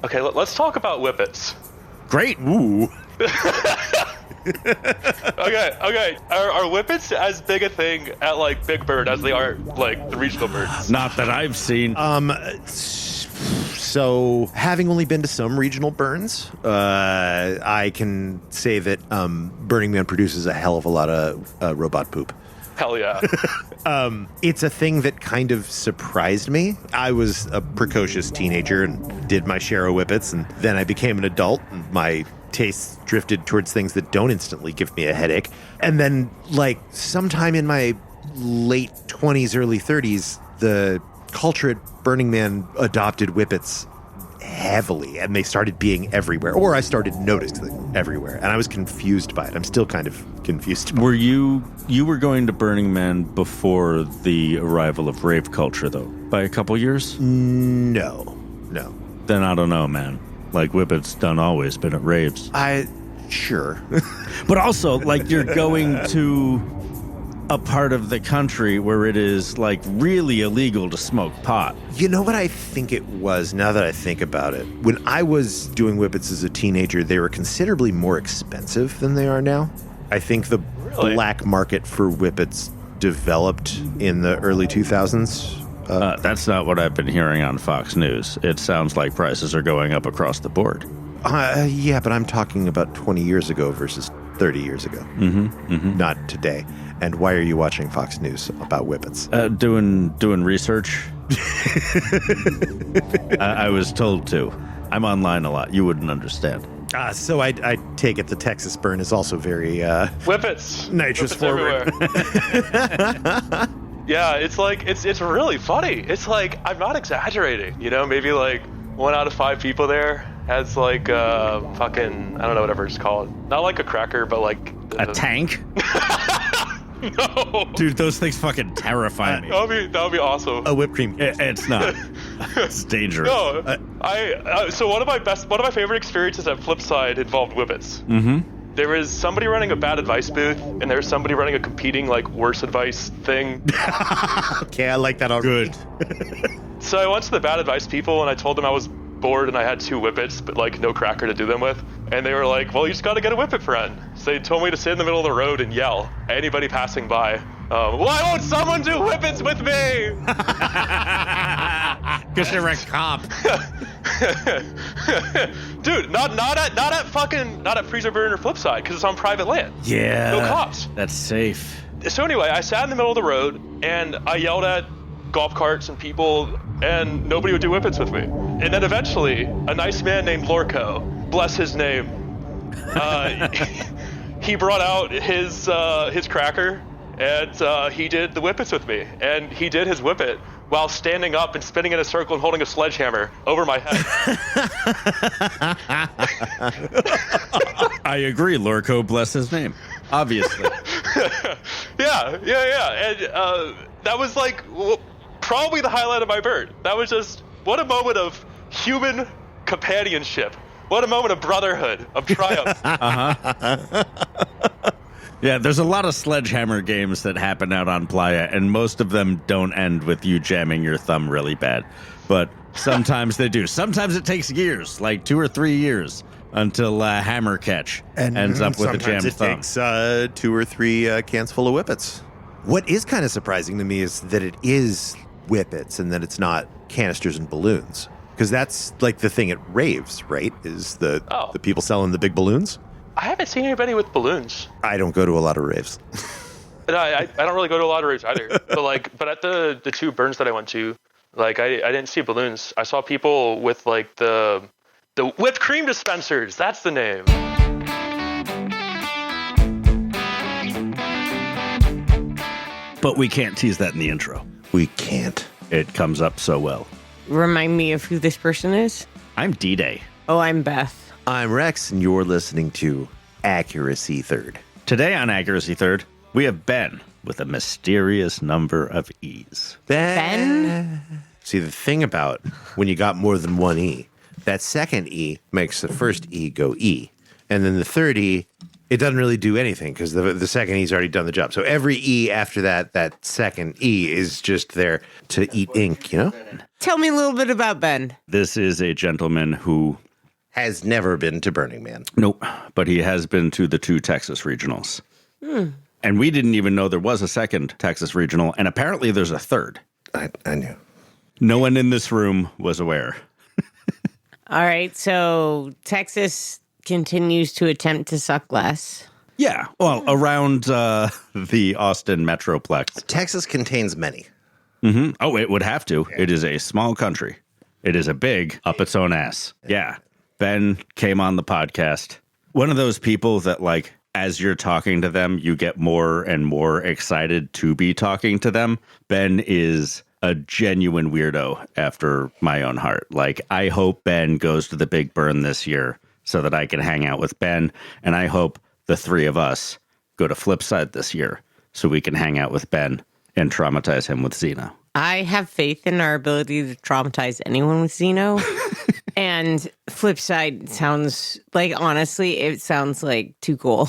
Okay, let's talk about whippets. Great. Ooh. Okay. Are whippets as big a thing at like Big Bird as they are like the regional birds? Not that I've seen. So, having only been to some regional burns, I can say that Burning Man produces a hell of a lot of robot poop. Hell yeah. It's a thing that kind of surprised me. I was a precocious teenager and did my share of whippets, and then I became an adult, and my tastes drifted towards things that don't instantly give me a headache. And then, like, sometime in my late 20s, early 30s, the culture at Burning Man adopted whippets heavily, and they started being everywhere, or I started noticing them everywhere, and I was confused by it. I'm still kind of confused by it. You were going to Burning Man before the arrival of rave culture, though, by a couple years? No. Then I don't know, man. Like, whippets done always been at raves. Sure. But also, like, you're going to a part of the country where it is, like, really illegal to smoke pot. You know what I think it was, now that I think about it? When I was doing whippets as a teenager, they were considerably more expensive than they are now. I think the black market for whippets developed in the early 2000s. That's not what I've been hearing on Fox News. It sounds like prices are going up across the board. Yeah, but I'm talking about 20 years ago versus 30 years ago. Not today. And why are you watching Fox News about whippets? Doing research. I was told to. I'm online a lot. You wouldn't understand. So I take it the Texas burn is also very Whippets. nitrous forward. Yeah, it's like it's really funny. It's like, I'm not exaggerating. You know, maybe like 1 out of 5 people there has like fucking, I don't know, whatever it's called. Not like a cracker, but like a tank. No, dude, those things fucking terrify me. That would be awesome. A whipped cream. It's not. It's dangerous. No, so one of my favorite experiences at Flipside involved whippets. There was somebody running a bad advice booth, and there was somebody running a competing like worse advice thing. Okay, I like that already. Good. So I went to the bad advice people, and I told them I was bored and I had 2 whippets, but like no cracker to do them with. And they were like, well, you just got to get a whippet friend. So they told me to sit in the middle of the road and yell at anybody passing by. Why won't someone do whippets with me? Because you're a cop. Dude, not at Freezerburn or Flipside, because it's on private land. Yeah. No cops. That's safe. So anyway, I sat in the middle of the road and I yelled at golf carts and people, and nobody would do whippets with me. And then eventually, a nice man named Lorco, bless his name, he brought out his cracker, and he did the whippets with me. And he did his whippet while standing up and spinning in a circle and holding a sledgehammer over my head. I agree, Lorco, bless his name. Obviously. Yeah. And that was like probably the highlight of my bird. That was just, what a moment of human companionship. What a moment of brotherhood, of triumph. Yeah, there's a lot of sledgehammer games that happen out on Playa, and most of them don't end with you jamming your thumb really bad. But sometimes they do. Sometimes it takes years, like 2 or 3 years, until hammer catch ends up with a jammed thumb. Sometimes it takes 2 or 3 cans full of whippets. What is kind of surprising to me is that it is whippets and that it's not canisters and balloons. Because that's like the thing at raves, right? Is the people selling the big balloons? I haven't seen anybody with balloons. I don't go to a lot of raves. No, I don't really go to a lot of raves either. But at the 2 burns that I went to, like I didn't see balloons. I saw people with like the whipped cream dispensers. That's the name. But we can't tease that in the intro. We can't. It comes up so well. Remind me of who this person is. I'm D-Day. Oh, I'm Beth. I'm Rex, and you're listening to Accuracy Third. Today on Accuracy Third, we have Ben with a mysterious number of E's. Ben? See, the thing about when you got more than one E, that second E makes the first E go E. And then the third E It doesn't really do anything because the second E's already done the job. So every E after that second E is just there to eat ink, you know? Tell me a little bit about Ben. This is a gentleman who, Has never been to Burning Man. nope, but he has been to the 2 Texas regionals. And we didn't even know there was a second Texas regional, and apparently there's a third. I knew. No one in this room was aware. All right, so Texas continues to attempt to suck less. Yeah, well, around the Austin Metroplex. Texas contains many. Oh, it would have to. It is a small country. It is a big up its own ass. Yeah. Ben came on the podcast. One of those people that, like, as you're talking to them, you get more and more excited to be talking to them. Ben is a genuine weirdo after my own heart. Like, I hope Ben goes to the Big Burn this year so that I can hang out with Ben. And I hope the 3 of us go to Flipside this year so we can hang out with Ben and traumatize him with Xeno. I have faith in our ability to traumatize anyone with Xeno. And Flipside sounds like, honestly, it sounds like too cool.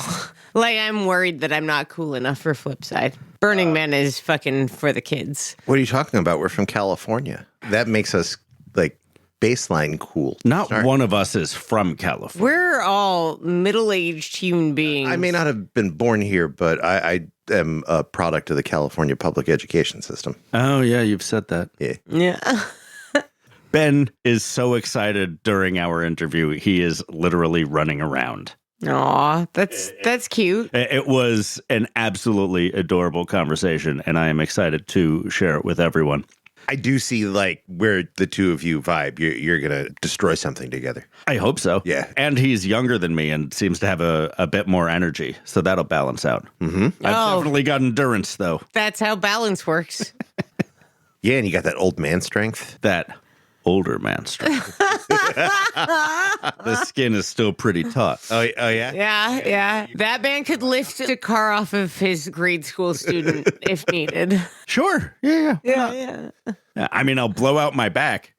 Like, I'm worried that I'm not cool enough for Flipside. Burning Man is fucking for the kids. What are you talking about? We're from California. That makes us, like, baseline cool. Not Sorry. one of us is from California. We're all middle-aged human beings. I may not have been born here, but I am a product of the California public education system. Oh, yeah, you've said that. Yeah. Yeah. Ben is so excited during our interview. He is literally running around. Aw, that's cute. It was an absolutely adorable conversation, and I am excited to share it with everyone. I do see, like, where the two of you vibe. You're going to destroy something together. I hope so. Yeah. And he's younger than me and seems to have a bit more energy, so that'll balance out. Mm-hmm. I've Oh. definitely got endurance, though. That's how balance works. Yeah, and you got that old man strength. That older man strength. The skin is still pretty taut. Oh yeah? Yeah. That man could lift a car off of his grade school student if needed. Sure. Yeah. Yeah. I mean, I'll blow out my back.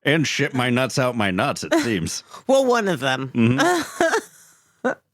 And shit my nuts out my nuts, it seems. Well, one of them.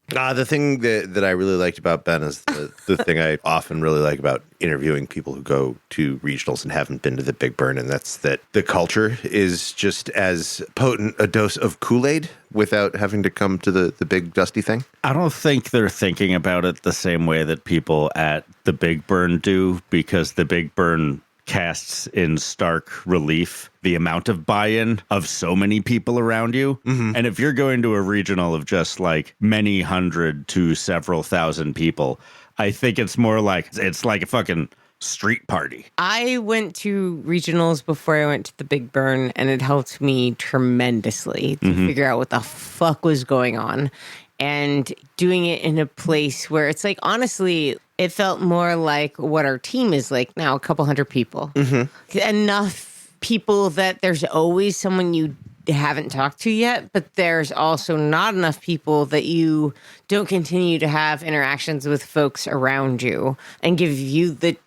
The thing that I really liked about Ben is the thing I often really like about interviewing people who go to regionals and haven't been to the Big Burn, and that's that the culture is just as potent a dose of Kool-Aid without having to come to the big dusty thing. I don't think they're thinking about it the same way that people at the Big Burn do, because the Big Burn casts in stark relief the amount of buy-in of so many people around you. Mm-hmm. And if you're going to a regional of just like many hundred to several thousand people, I think it's more like it's like a fucking street party. I went to regionals before I went to the Big Burn, and it helped me tremendously to figure out what the fuck was going on. And doing it in a place where it's like, honestly, it felt more like what our team is like now, a couple hundred people. Mm-hmm. Enough people that there's always someone you haven't talked to yet, but there's also not enough people that you don't continue to have interactions with folks around you and give you the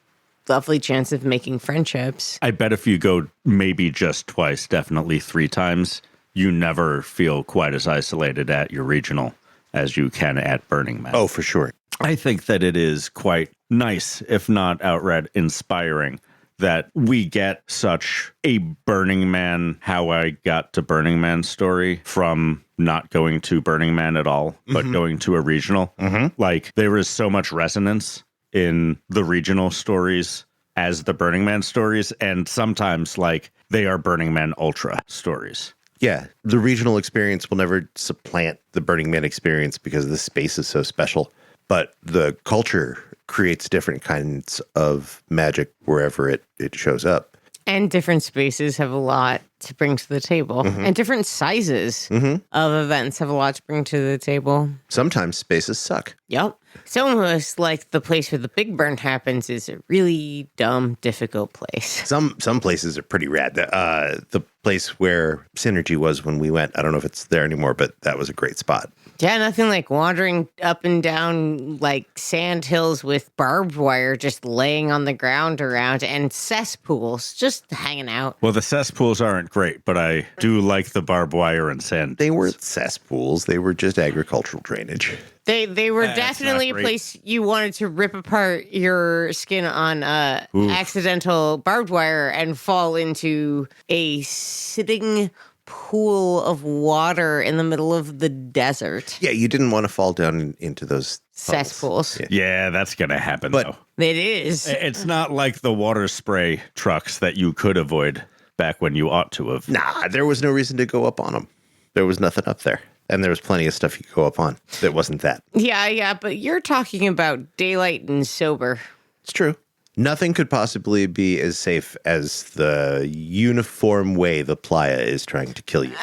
lovely chance of making friendships. I bet if you go maybe just twice, definitely 3 times, you never feel quite as isolated at your regional as you can at Burning Man. Oh, for sure. I think that it is quite nice, if not outright inspiring, that we get such a Burning Man, how I got to Burning Man story from not going to Burning Man at all, but going to a regional. Mm-hmm. Like, there is so much resonance in the regional stories as the Burning Man stories, and sometimes, like, they are Burning Man Ultra stories. Yeah, the regional experience will never supplant the Burning Man experience because the space is so special. But the culture creates different kinds of magic wherever it shows up. And different spaces have a lot to bring to the table. And different sizes of events have a lot to bring to the table. Sometimes spaces suck. Yep. It's almost like the place where the Big Burn happens is a really dumb, difficult place. Some places are pretty rad. The place where Synergy was when we went, I don't know if it's there anymore, but that was a great spot. Yeah, nothing like wandering up and down like sand hills with barbed wire just laying on the ground around and cesspools just hanging out. Well, the cesspools aren't great, but I do like the barbed wire and sand. They weren't cesspools. They were just agricultural drainage. They were That's definitely a not great. place you wanted to rip apart your skin on accidental barbed wire and fall into a sitting pool of water in the middle of the desert. Yeah, you didn't want to fall down into those puddles. Cesspools. Yeah, that's going to happen, But- though. It is. It's not like the water spray trucks that you could avoid back when you ought to have. Nah, there was no reason to go up on them. There was nothing up there. And there was plenty of stuff you could go up on that wasn't that. Yeah, but you're talking about daylight and sober. It's true. Nothing could possibly be as safe as the uniform way the playa is trying to kill you.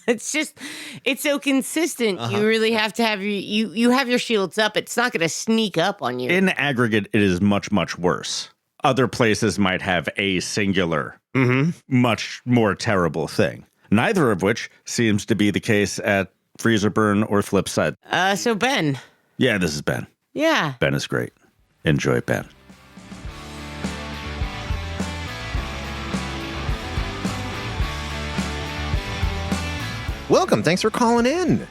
It's so consistent. You really have to have you have your shields up. It's not going to sneak up on you. In aggregate, it is much, much worse. Other places might have a singular, much more terrible thing. Neither of which seems to be the case at Freezerburn or Flipside. So Ben. Yeah, this is Ben. Yeah. Ben is great. Enjoy, Ben. Welcome. Thanks for calling in.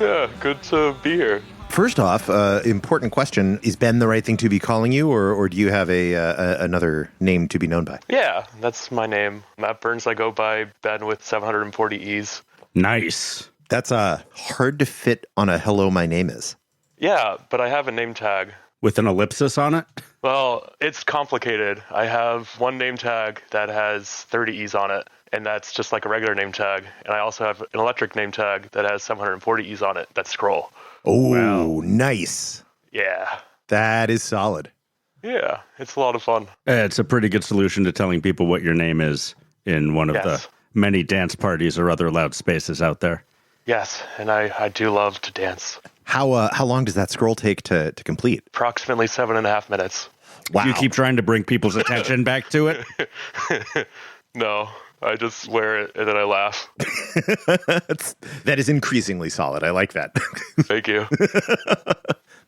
Yeah, good to be here. First off, important question. Is Ben the right thing to be calling you, or do you have another name to be known by? Yeah, that's my name. Matt Burns, I go by Ben with 740 E's. Nice. That's hard to fit on a hello, my name is. Yeah, but I have a name tag. With an ellipsis on it? Well, it's complicated. I have one name tag that has 30 E's on it, and that's just like a regular name tag. And I also have an electric name tag that has 740 E's on it. That's scroll. Oh, Wow. nice. Yeah. That is solid. Yeah, it's a lot of fun. It's a pretty good solution to telling people what your name is in one of Yes. the many dance parties or other loud spaces out there. Yes, and I do love to dance. How long does that scroll take to complete? Approximately 7.5 minutes. Wow. You keep trying to bring people's attention back to it? No, I just wear it and then I laugh. That is increasingly solid. I like that. Thank you.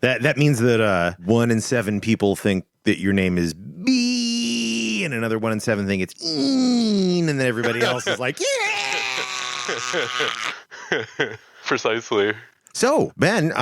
That means that 1 in 7 people think that your name is B, and another 1 in 7 think it's Een, and then everybody else is like, yeah. Precisely. So, Ben,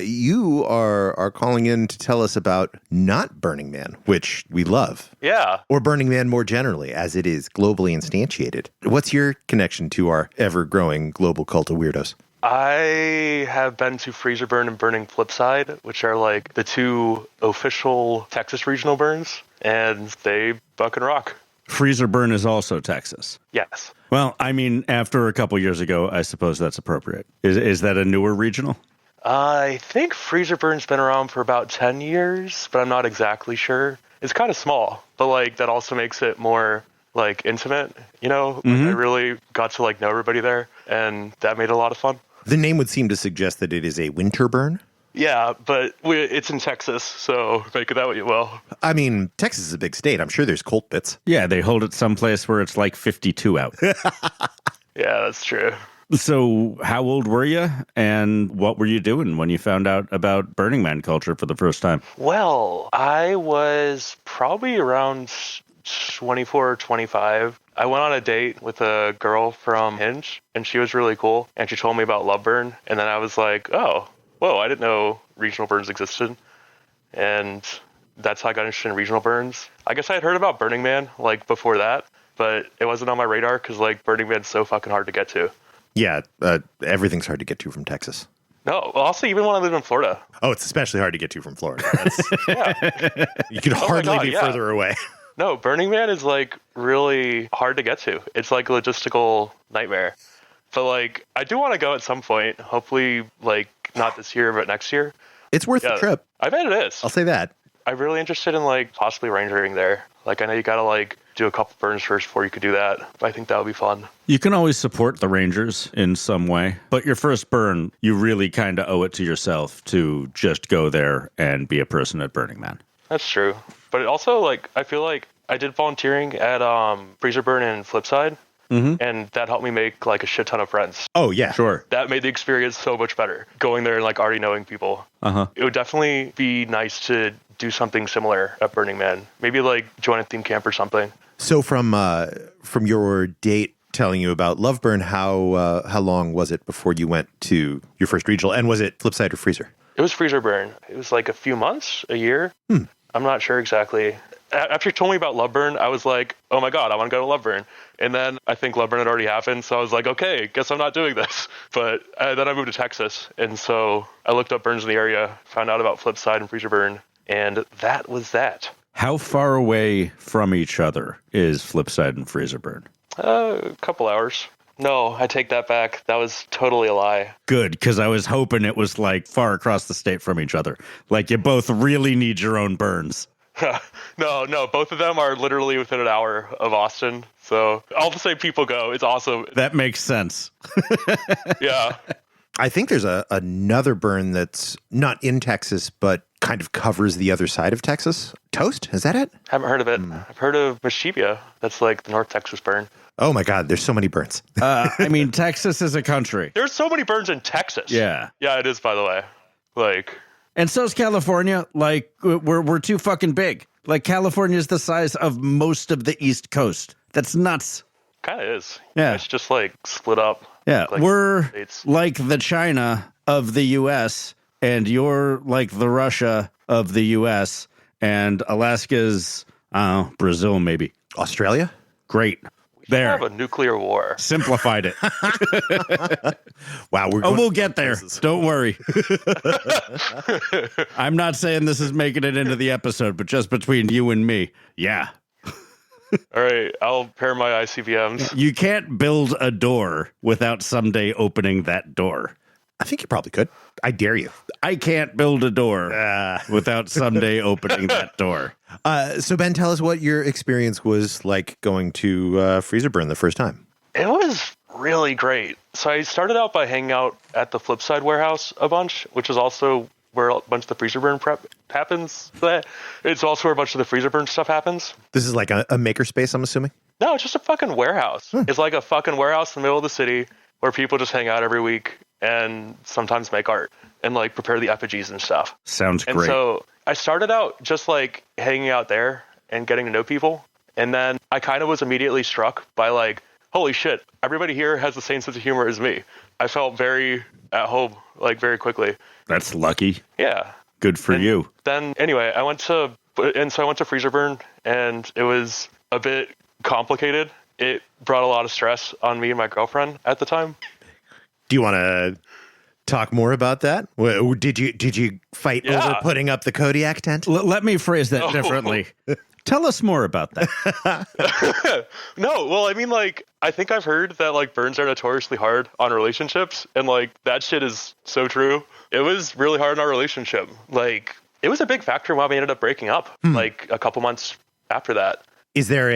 you are calling in to tell us about not Burning Man, which we love, Yeah. or Burning Man more generally, as it is globally instantiated. What's your connection to our ever-growing global cult of weirdos? I have been to Freezerburn and Burning Flipside, which are like the two official Texas regional burns, and they fucking rock. Freezerburn is also Texas. Yes. Well, I mean, after a couple years ago, I suppose that's appropriate. Is that a newer regional? I think Freezerburn's been around for about 10 years, but I'm not exactly sure. It's kind of small, but like that also makes it more like intimate, you know? I really got to like know everybody there, and that made it a lot of fun. The name would seem to suggest that it is a winter burn. Yeah, but it's in Texas, so make it that way you will. I mean, Texas is a big state. I'm sure there's cold bits. Yeah, they hold it someplace where it's like 52 out. Yeah, that's true. So how old were you, and what were you doing when you found out about Burning Man culture for the first time? Well, I was probably around 24 or 25. I went on a date with a girl from Hinge, and she was really cool, and she told me about Loveburn, and then I was like, oh, whoa, I didn't know regional burns existed. And that's how I got interested in regional burns. I guess I had heard about Burning Man, like, before that, but it wasn't on my radar because, like, Burning Man's so fucking hard to get to. Yeah, everything's hard to get to from Texas. No, well, also, even when I lived in Florida. Oh, it's especially hard to get to from Florida. Yeah. You could hardly be further away. No, Burning Man is, like, really hard to get to. It's, like, a logistical nightmare. But, like, I do want to go at some point. Hopefully, like, not this year, but next year. It's worth the trip. I bet it is. I'll say that. I'm really interested in, like, possibly rangering there. Like, I know you gotta, like, do a couple burns first before you could do that. But I think that would be fun. You can always support the Rangers in some way, but your first burn, you really kind of owe it to yourself to just go there and be a person at Burning Man. That's true. But it also, like, I feel like I did volunteering at Freezerburn and Flipside. and that helped me make like a shit ton of friends. Oh, yeah. Sure. That made the experience so much better. Going there and like already knowing people. It would definitely be nice to do something similar at Burning Man. Maybe like join a theme camp or something. So from your date telling you about Loveburn, how long was it before you went to your first regional? And was it Flipside or Freezer? It was Freezerburn. It was like a few months, a year. I'm not sure exactly. After you told me about Loveburn, I was like, oh my God, I want to go to Loveburn. And then I think Loveburn had already happened. So I was like, okay, guess I'm not doing this. But then I moved to Texas. And so I looked up burns in the area, found out about Flipside and Freezerburn. And that was that. How far away from each other is Flipside and Freezerburn? A couple hours. No, I take that back. That was totally a lie. Good, because I was hoping it was like far across the state from each other. Like you both really need your own burns. No, both of them are literally within an hour of Austin. So all the same people go. It's awesome. That makes sense. Yeah. I think there's another burn that's not in Texas, but kind of covers the other side of Texas. Toast? Is that it? Haven't heard of it. I've heard of Mischevia. That's like the North Texas burn. Oh my God, there's so many burns. I mean, Texas is a country. There's so many burns in Texas. Yeah. Yeah, it is, by the way. Like, And so's California. Like, we're too fucking big. Like, California is the size of most of the East Coast. That's nuts. kind of is. Yeah. It's just like split up. Yeah, Like, we're States. like the China of the U.S., and you're like the Russia of the U.S., and Alaska's, Brazil, maybe. Australia? Great. We There. have a nuclear war. Simplified it. Wow, we're Oh, going we'll get there. Don't worry. I'm not saying this is making it into the episode, but just between you and me, yeah. All right, I'll pair my ICBMs. You can't build a door without someday opening that door. I think you probably could. I dare you. I can't build a door without someday opening that door. So Ben, tell us what your experience was like going to Freezerburn the first time. It was really great. So I started out by hanging out at the Flipside warehouse a bunch, which is also where a bunch of the Freezerburn prep happens. It's also where a bunch of the Freezerburn stuff happens. This is like a makerspace, I'm assuming? No, it's just a fucking warehouse. It's like a fucking warehouse in the middle of the city where people just hang out every week and sometimes make art and like prepare the effigies and stuff. Sounds And great. so I started out just like hanging out there and getting to know people. And then I kind of was immediately struck by like, holy shit, everybody here has the same sense of humor as me. I felt very at home, like very quickly. That's lucky. Yeah. Good for you. Then anyway, I went to Freezerburn and it was a bit complicated. It brought a lot of stress on me and my girlfriend at the time. Do you want to talk more about that? Did you fight over putting up the Kodiak tent? Let me phrase that differently. Tell us more about that. No, well, I mean, like, I think I've heard that, like, burns are notoriously hard on relationships, and, like, that shit is so true. It was really hard in our relationship. Like, it was a big factor why we ended up breaking up, like, a couple months after that. Is there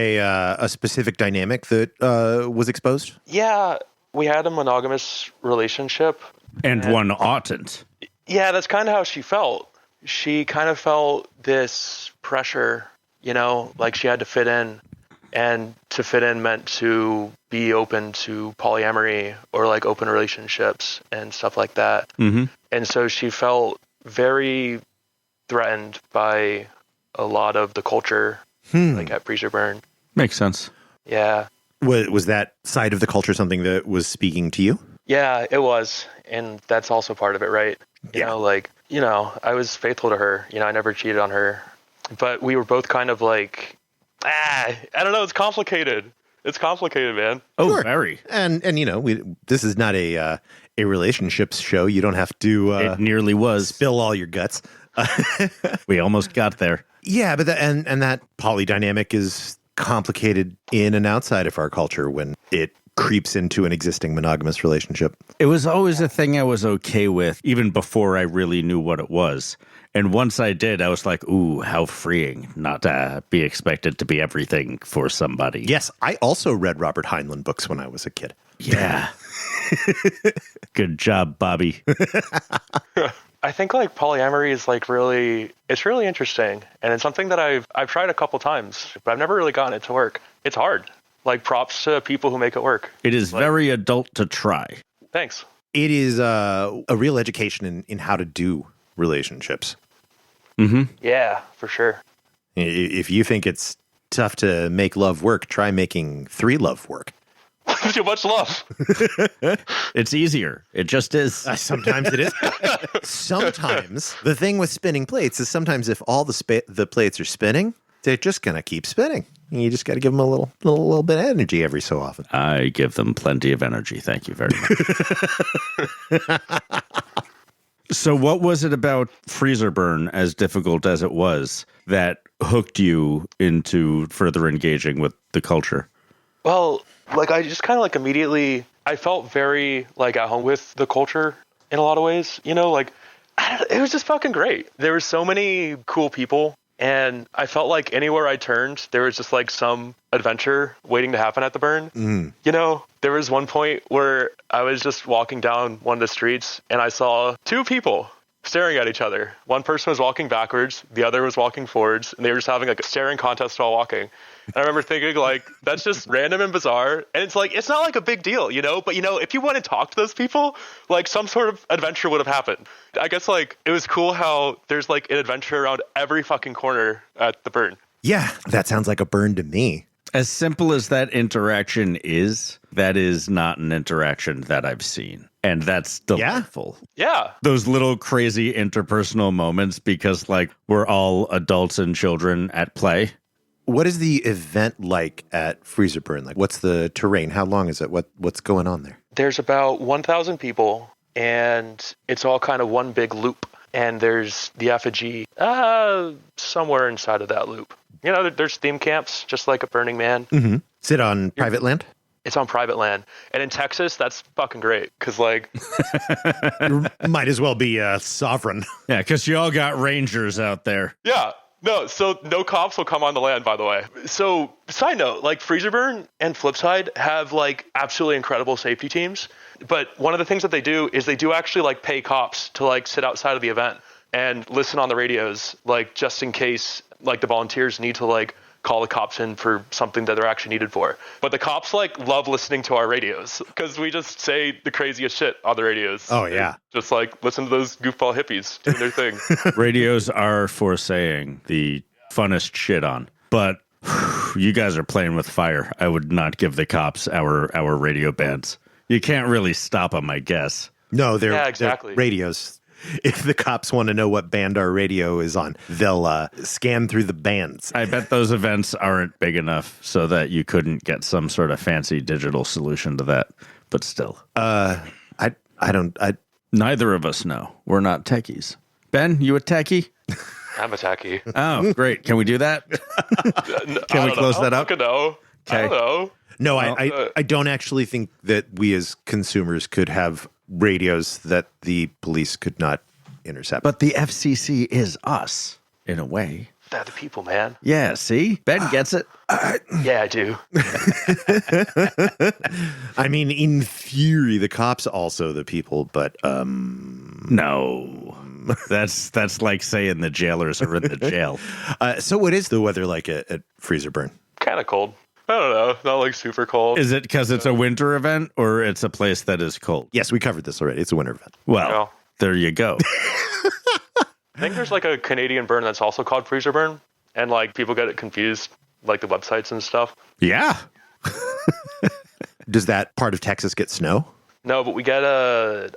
a specific dynamic that was exposed? Yeah, we had a monogamous relationship. And one oughtn't. Yeah, that's kind of how she felt. She kind of felt this pressure, you know, like she had to fit in. And to fit in meant to be open to polyamory or like open relationships and stuff like that. Mm-hmm. And so she felt very threatened by a lot of the culture, like at Freezerburn. Makes sense. Yeah. Was that side of the culture something that was speaking to you? Yeah, it was. And that's also part of it, right? You know, like, you know, I was faithful to her. You know, I never cheated on her. But we were both kind of like, I don't know. It's complicated. It's complicated, man. Oh, Sure. very. And you know, this is not a relationships show. You don't have to It nearly was. spill all your guts. We almost got there. Yeah, but that poly dynamic is complicated in and outside of our culture when it creeps into an existing monogamous relationship. It was always a thing I was okay with, even before I really knew what it was. And once I did, I was like, ooh, how freeing not to be expected to be everything for somebody. Yes, I also read Robert Heinlein books when I was a kid. Yeah. Good job, Bobby. I think like polyamory is like it's really interesting. And it's something that I've tried a couple times, but I've never really gotten it to work. It's hard. Like, props to people who make it work. It is very adult to try. Thanks. It is a real education in how to do relationships. Mm-hmm. Yeah, for sure. If you think it's tough to make love work, try making 3 love work. Too much love. It's easier. It just is. Sometimes it is. Sometimes the thing with spinning plates is sometimes if all the plates are spinning, they're just going to keep spinning. You just got to give them a little bit of energy every so often. I give them plenty of energy. Thank you very much. So what was it about Freezerburn, as difficult as it was, that hooked you into further engaging with the culture? Well, like, I just kind of like immediately, I felt very like at home with the culture in a lot of ways, you know, like it was just fucking great. There were so many cool people, and I felt like anywhere I turned, there was just like some adventure waiting to happen at the burn. You know, there was one point where I was just walking down one of the streets and I saw 2 people staring at each other. One person was walking backwards, the other was walking forwards, and they were just having like a staring contest while walking. And I remember thinking, like, that's just random and bizarre. And it's like, it's not like a big deal, you know? But, you know, if you want to talk to those people, like, some sort of adventure would have happened. I guess, like, it was cool how there's, like, an adventure around every fucking corner at the burn. Yeah, that sounds like a burn to me. As simple as that interaction is, that is not an interaction that I've seen. And that's delightful. Yeah. Those little crazy interpersonal moments because, like, we're all adults and children at play. What is the event like at Freezerburn? Like, what's the terrain? How long is it? What's going on there? There's about 1,000 people, and it's all kind of one big loop. And there's the effigy somewhere inside of that loop. You know, there's theme camps, just like a Burning Man. Mm-hmm. Is it on private land? It's on private land. And in Texas, that's fucking great. Because, like... Might as well be sovereign. Yeah, because you all got rangers out there. Yeah. No, so no cops will come on the land, by the way. So, side note, like, Freezerburn and Flipside have, like, absolutely incredible safety teams. But one of the things that they do is they do actually, like, pay cops to, like, sit outside of the event and listen on the radios, like, just in case, like, the volunteers need to, like, call the cops in for something that they're actually needed for. But the cops, like, love listening to our radios because we just say the craziest shit on the radios. Oh, yeah. Just, like, listen to those goofball hippies doing their thing. Radios are for saying the funnest shit on. But you guys are playing with fire. I would not give the cops our radio bands. You can't really stop them, I guess. No, they're exactly. They're radios. If the cops want to know what band our radio is on, they'll scan through the bands. I bet those events aren't big enough so that you couldn't get some sort of fancy digital solution to that. But still. Neither of us know. We're not techies. Ben, you a techie? I'm a techie. Oh, great. Can we do that? Can we close that up? I don't know. No, I don't actually think that we as consumers could have radios that the police could not intercept. But the FCC is us, in a way. They're the people, man. Yeah, see? Ben gets it. Yeah, I do. I mean, in theory, the cops also the people, but no. That's like saying the jailers are in the jail. So what is the weather like at Freezerburn? Kind of cold. I don't know. Not like super cold. Is it because it's a winter event or it's a place that is cold? Yes, we covered this already. It's a winter event. Well, there you go. I think there's like a Canadian burn that's also called Freezerburn, and like people get it confused, like the websites and stuff. Yeah. Does that part of Texas get snow? No, but we get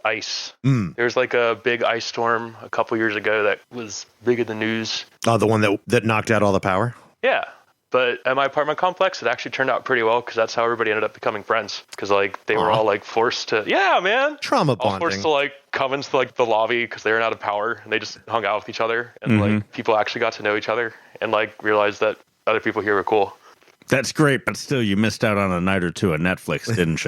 ice. There's like a big ice storm a couple years ago that was big in the news. Oh, the one that knocked out all the power? Yeah. But at my apartment complex, it actually turned out pretty well because that's how everybody ended up becoming friends. Because like they were all like forced to, trauma all bonding, forced to like come into like the lobby because they ran out of power and they just hung out with each other and like people actually got to know each other and like realized that other people here were cool. That's great, but still, you missed out on a night or two of Netflix, didn't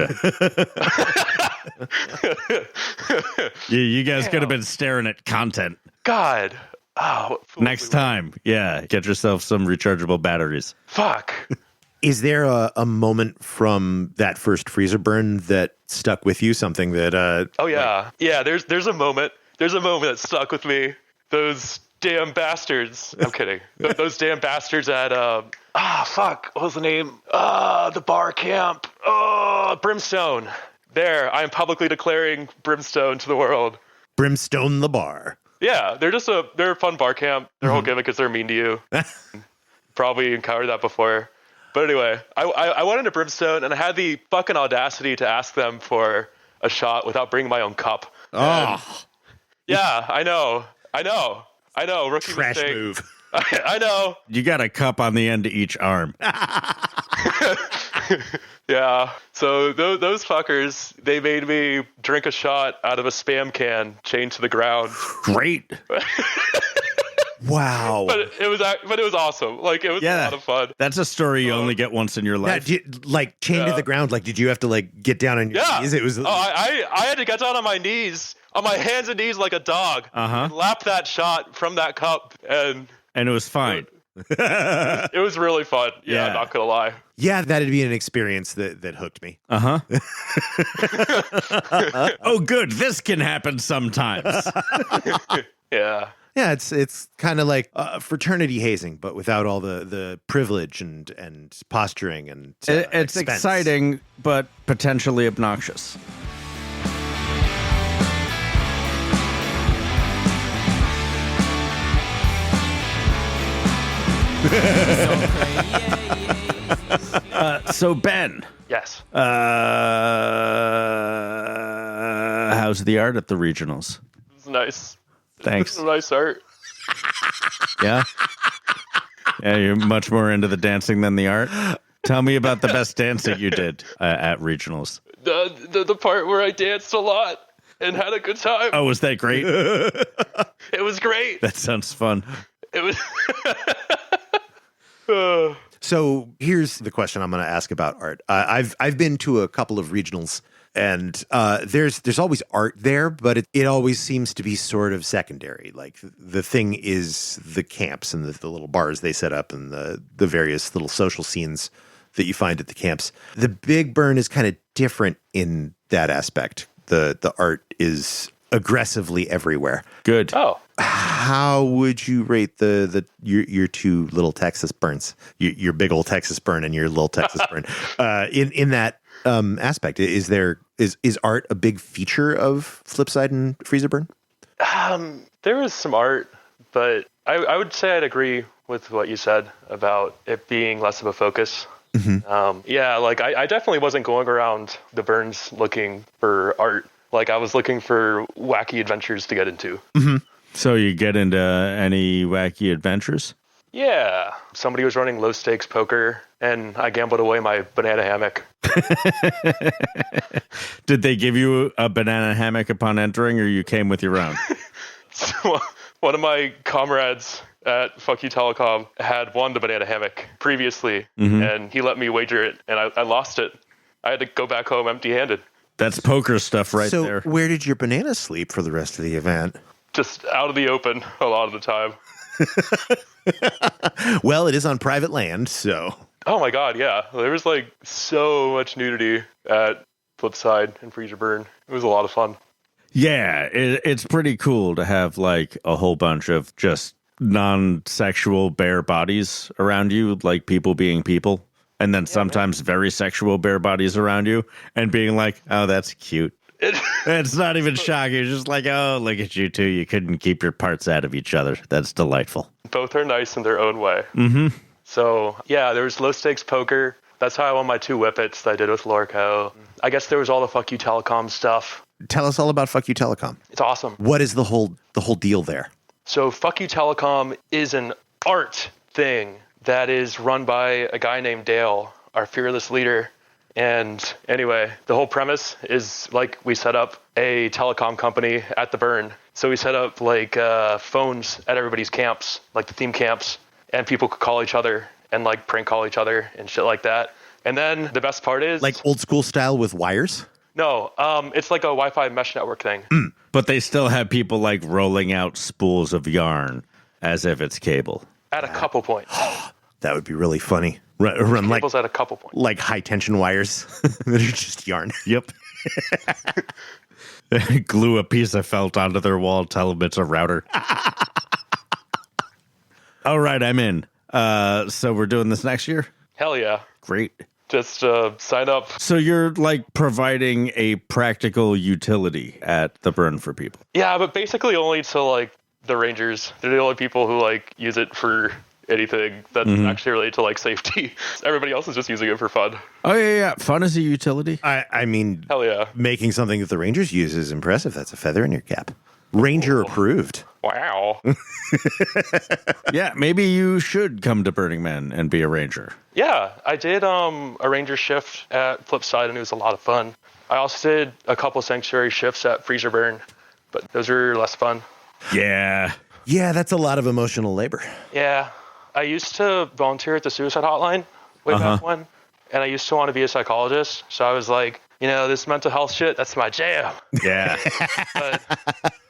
you? You guys could have been staring at content. God. Oh, next time, get yourself some rechargeable batteries. Fuck. Is there a moment from that first Freezerburn that stuck with you? Something that? Oh yeah, yeah. There's a moment. There's a moment that stuck with me. Those damn bastards. I'm kidding. Those damn bastards at, fuck, what was the name? The bar camp. Brimstone. There, I am publicly declaring Brimstone to the world. Brimstone the bar. Yeah, they're a fun bar camp. Their whole gimmick is they're mean to you. Probably encountered that before. But anyway, I went into Brimstone and I had the fucking audacity to ask them for a shot without bringing my own cup. And yeah, I know. Rookie Trash mistake. move. I know. You got a cup on the end of each arm. Yeah. So those fuckers, they made me drink a shot out of a Spam can chained to the ground. Great. Wow. But it was awesome. Like, it was a lot of fun. That's a story you only get once in your life. Like chained to the ground. Like, did you have to like get down on your knees? It was. I had to get down on my knees, on my hands and knees like a dog, and lap that shot from that cup, and it was fine. It was really fun. Yeah, I'm not gonna lie. Yeah, that'd be an experience that hooked me. Oh, good. This can happen sometimes. Yeah. Yeah, it's kind of like fraternity hazing, but without all the privilege and posturing and It's expense. exciting, but potentially obnoxious. So Ben, Yes. how's the art at the regionals? It's nice. Thanks. Nice art. Yeah? Yeah, you're much more into the dancing than the art. Tell me about the best dancing you did at regionals. The part where I danced a lot and had a good time. Oh, was that great? It was great. That sounds fun. It was. So here's the question I'm going to ask about art. I've been to a couple of regionals, and there's always art there, but it always seems to be sort of secondary. Like the thing is the camps and the little bars they set up and the various little social scenes that you find at the camps. The Big Burn is kind of different in that aspect. The art is aggressively everywhere. Good. Oh. How would you rate your two little Texas burns, your big old Texas burn and your little Texas burn, in that aspect? Is art a big feature of Flipside and Freezerburn? There was some art, but I would say I'd agree with what you said about it being less of a focus. Yeah, like I definitely wasn't going around the burns looking for art. Like, I was looking for wacky adventures to get into. So you get into any wacky adventures? Yeah. Somebody was running low-stakes poker, and I gambled away my banana hammock. Did they give you a banana hammock upon entering, or you came with your own? So, one of my comrades at Fuck You Telecom had won the banana hammock previously, and he let me wager it, and I lost it. I had to go back home empty-handed. That's poker stuff right there. So where did your banana sleep for the rest of the event? Just out of the open a lot of the time. Well, it is on private land, so. Oh my god, yeah. There was like so much nudity at Flipside and Freezerburn. It was a lot of fun. Yeah, it's pretty cool to have like a whole bunch of just non-sexual bare bodies around you, like people being people. And then sometimes very sexual bare bodies around you and being like, oh, that's cute. It's not even shocking. It's just like, oh, look at you two. You couldn't keep your parts out of each other. That's delightful. Both are nice in their own way. So, yeah, there was low-stakes poker. That's how I won my 2 whippets that I did with Lorco. I guess there was all the Fuck You Telecom stuff. Tell us all about Fuck You Telecom. It's awesome. What is the whole deal there? So Fuck You Telecom is an art thing that is run by a guy named Dale, our fearless leader. And anyway, the whole premise is like we set up a telecom company at the burn. So we set up like phones at everybody's camps, like the theme camps, and people could call each other and like prank call each other and shit like that. And then the best part is Like old school style with wires? No, it's like a Wi-Fi mesh network thing. But they still have people like rolling out spools of yarn as if it's cable. At a couple points. That would be really funny. Run like Cables at a couple points. like high tension wires that are just yarn. Yep. Glue a piece of felt onto their wall, tell them it's a router. All right, I'm in. So we're doing this next year? Hell yeah. Great. Just sign up. So you're like providing a practical utility at the burn for people. Yeah, but basically only to like the Rangers. They're the only people who like use it for anything that's actually related to like safety. Everybody else is just using it for fun. Oh, yeah. Fun is a utility. I mean, Hell yeah. making something that the Rangers use is impressive. That's a feather in your cap. Ranger approved. Wow. Yeah, maybe you should come to Burning Man and be a ranger. Yeah, I did a ranger shift at Flipside, and it was a lot of fun. I also did a couple sanctuary shifts at Freezerburn, but those were less fun. Yeah. Yeah, that's a lot of emotional labor. Yeah, I used to volunteer at the suicide hotline way back when, and I used to want to be a psychologist. So I was like, this mental health shit, that's my jam. Yeah.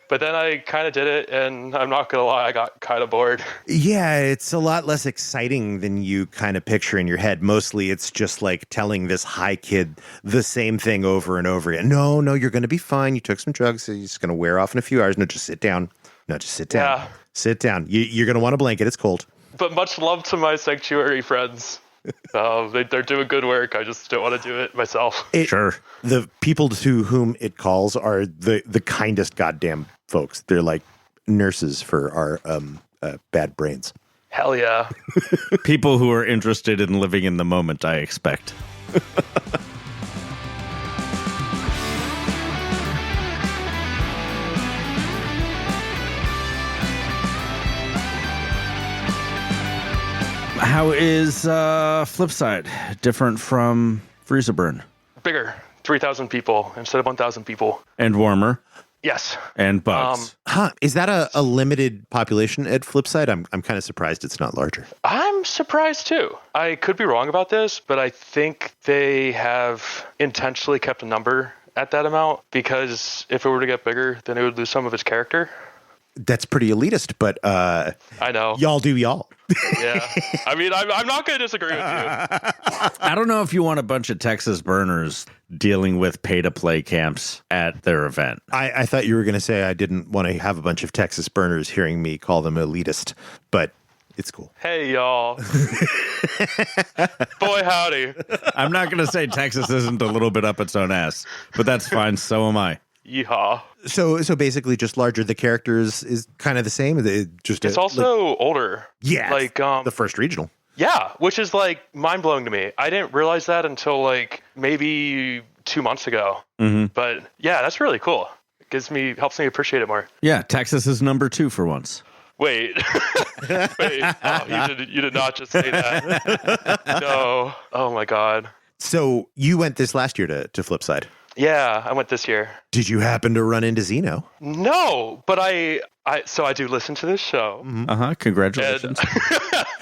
But then I kind of did it, and I'm not going to lie, I got kind of bored. Yeah, it's a lot less exciting than you kind of picture in your head. Mostly it's just like telling this high kid the same thing over and over again. No, you're going to be fine. You took some drugs. So you're just going to wear off in a few hours. No, just sit down. No, just sit down. Yeah. Sit down. You're going to want a blanket. It's cold. But much love to my sanctuary friends. They're doing good work. I just don't want to do it myself. Sure. The people to whom it calls are the kindest goddamn folks. They're like nurses for our bad brains. Hell yeah. People who are interested in living in the moment, I expect. How is Flipside different from Freezerburn? Bigger. 3,000 people instead of 1,000 people. And warmer. Yes. And bugs. Is that a limited population at Flipside? I'm kind of surprised it's not larger. I'm surprised too. I could be wrong about this, but I think they have intentionally kept a number at that amount because if it were to get bigger, then it would lose some of its character. That's pretty elitist, but I know. y'all do y'all. Yeah. I mean, I'm not going to disagree with you. I don't know if you want a bunch of Texas burners dealing with pay-to-play camps at their event. I thought you were going to say I didn't want to have a bunch of Texas burners hearing me call them elitist, but it's cool. Hey, y'all. Boy, howdy. I'm not going to say Texas isn't a little bit up its own ass, but that's fine. So am I. Yeehaw. So basically just larger. The characters is kind of the same. It's also older. Yeah. Like the first regional. Yeah, which is like mind blowing to me. I didn't realize that until like maybe 2 months ago. But yeah, that's really cool. It helps me appreciate it more. Yeah, Texas is number 2 for once. Wait. Wait. Oh, you did not just say that. No. Oh my God. So you went this last year to Flipside. Yeah, I went this year. Did you happen to run into Zeno? No, but I do listen to this show. Congratulations.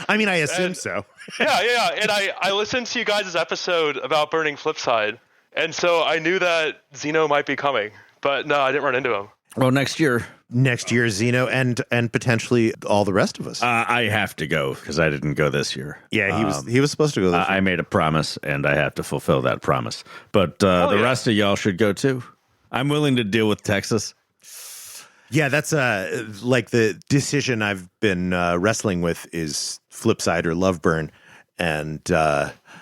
I mean, I assume so. Yeah. And I listened to you guys' episode about burning Flipside. And so I knew that Zeno might be coming. But no, I didn't run into him. Well, next year, Zeno and potentially all the rest of us. I have to go because I didn't go this year. Yeah, he was supposed to go this year. I made a promise, and I have to fulfill that promise. But the rest of y'all should go too. I'm willing to deal with Texas. Yeah, that's like the decision I've been wrestling with is Flipside or Loveburn. And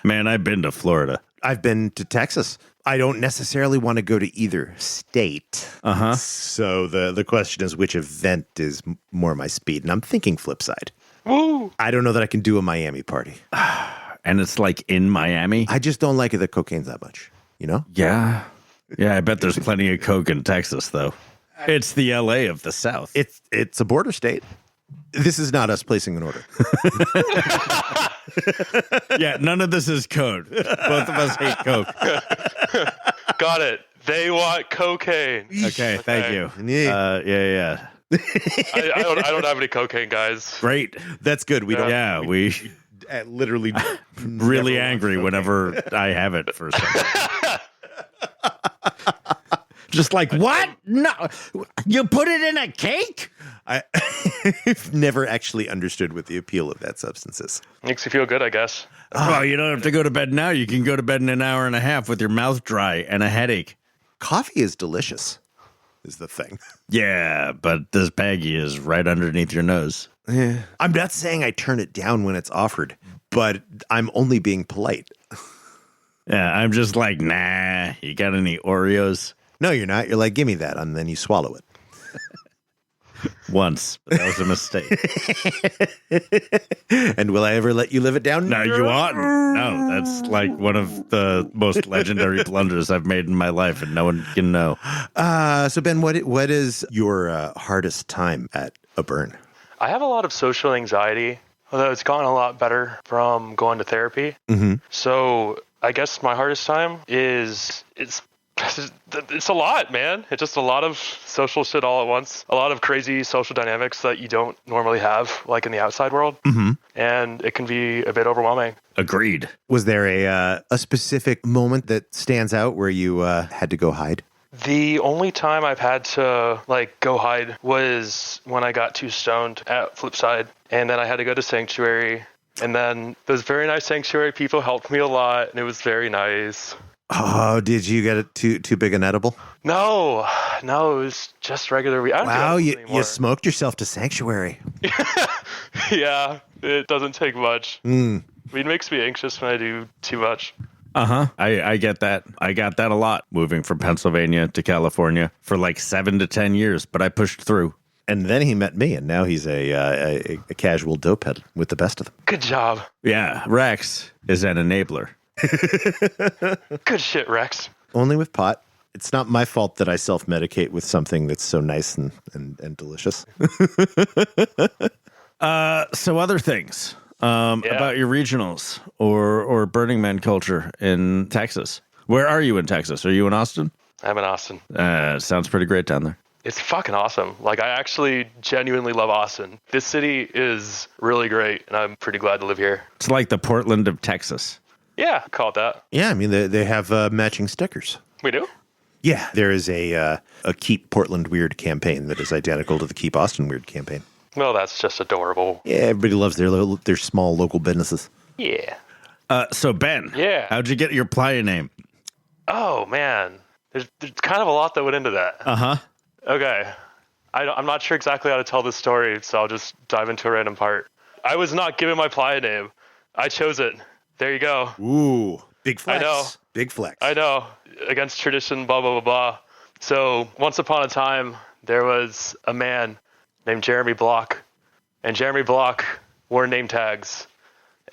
man, I've been to Florida. I've been to Texas. I don't necessarily want to go to either state. So the question is, which event is more my speed? And I'm thinking Flipside. Woo! I don't know that I can do a Miami party. And it's like in Miami? I just don't like it that cocaine's that much, you know? Yeah. Yeah, I bet there's plenty of coke in Texas, though. It's the LA of the South. It's a border state. This is not us placing an order. Yeah, none of this is code. Both of us hate coke. Got it. They want cocaine. Okay, thank you. Yeah. I don't have any cocaine, guys. Great. That's good. We don't. Yeah, we literally really angry whenever I have it for something. Just like, what? No, you put it in a cake? I've never actually understood what the appeal of that substance is. Makes you feel good, I guess. Well, you don't have to go to bed now. You can go to bed in an hour and a half with your mouth dry and a headache. Coffee is delicious, is the thing. Yeah, but this baggie is right underneath your nose. I'm not saying I turn it down when it's offered, but I'm only being polite. Yeah, I'm just like, nah, you got any Oreos? No, you're not. You're like, give me that, and then you swallow it. Once, but that was a mistake. And will I ever let you live it down? No, you oughtn't. No, that's like one of the most legendary blunders I've made in my life, and no one can know. So, Ben, what is your hardest time at a burn? I have a lot of social anxiety, although it's gotten a lot better from going to therapy. Mm-hmm. So I guess my hardest time is it's a lot, man. It's just a lot of social shit all at once. A lot of crazy social dynamics that you don't normally have, like in the outside world. Mm-hmm. And it can be a bit overwhelming. Agreed. Was there a specific moment that stands out where you had to go hide? The only time I've had to go hide was when I got too stoned at Flipside, and then I had to go to Sanctuary. And then those very nice Sanctuary people helped me a lot, and it was very nice. Oh, did you get it too big an edible? No, it was just regular weed. Wow, you smoked yourself to Sanctuary. Yeah, it doesn't take much. Weed makes me anxious when I do too much. Uh-huh. I get that. I got that a lot, moving from Pennsylvania to California for 7 to 10 years, but I pushed through. And then he met me, and now he's a casual dope head with the best of them. Good job. Yeah, Rex is an enabler. Good shit, Rex. Only with pot. It's not my fault that I self-medicate with something that's so nice and delicious. So other things about your regionals or Burning Man culture in Texas. Where are you in Texas? Are you in Austin? I'm in Austin. Sounds pretty great down there. It's fucking awesome. I actually genuinely love Austin. This city is really great, and I'm pretty glad to live here. It's like the Portland of Texas. Yeah, call it that. Yeah, I mean, they have matching stickers. We do? Yeah, there is a Keep Portland Weird campaign that is identical to the Keep Austin Weird campaign. Well, that's just adorable. Yeah, everybody loves their small local businesses. Yeah. So, Ben, Yeah. how'd you get your playa name? Oh, man. There's kind of a lot that went into that. Uh-huh. Okay. I'm not sure exactly how to tell this story, so I'll just dive into a random part. I was not given my playa name. I chose it. There you go. Ooh, big flex. I know. Big flex. I know. Against tradition, blah, blah, blah, blah. So once upon a time, there was a man named Jeremy Block. And Jeremy Block wore name tags.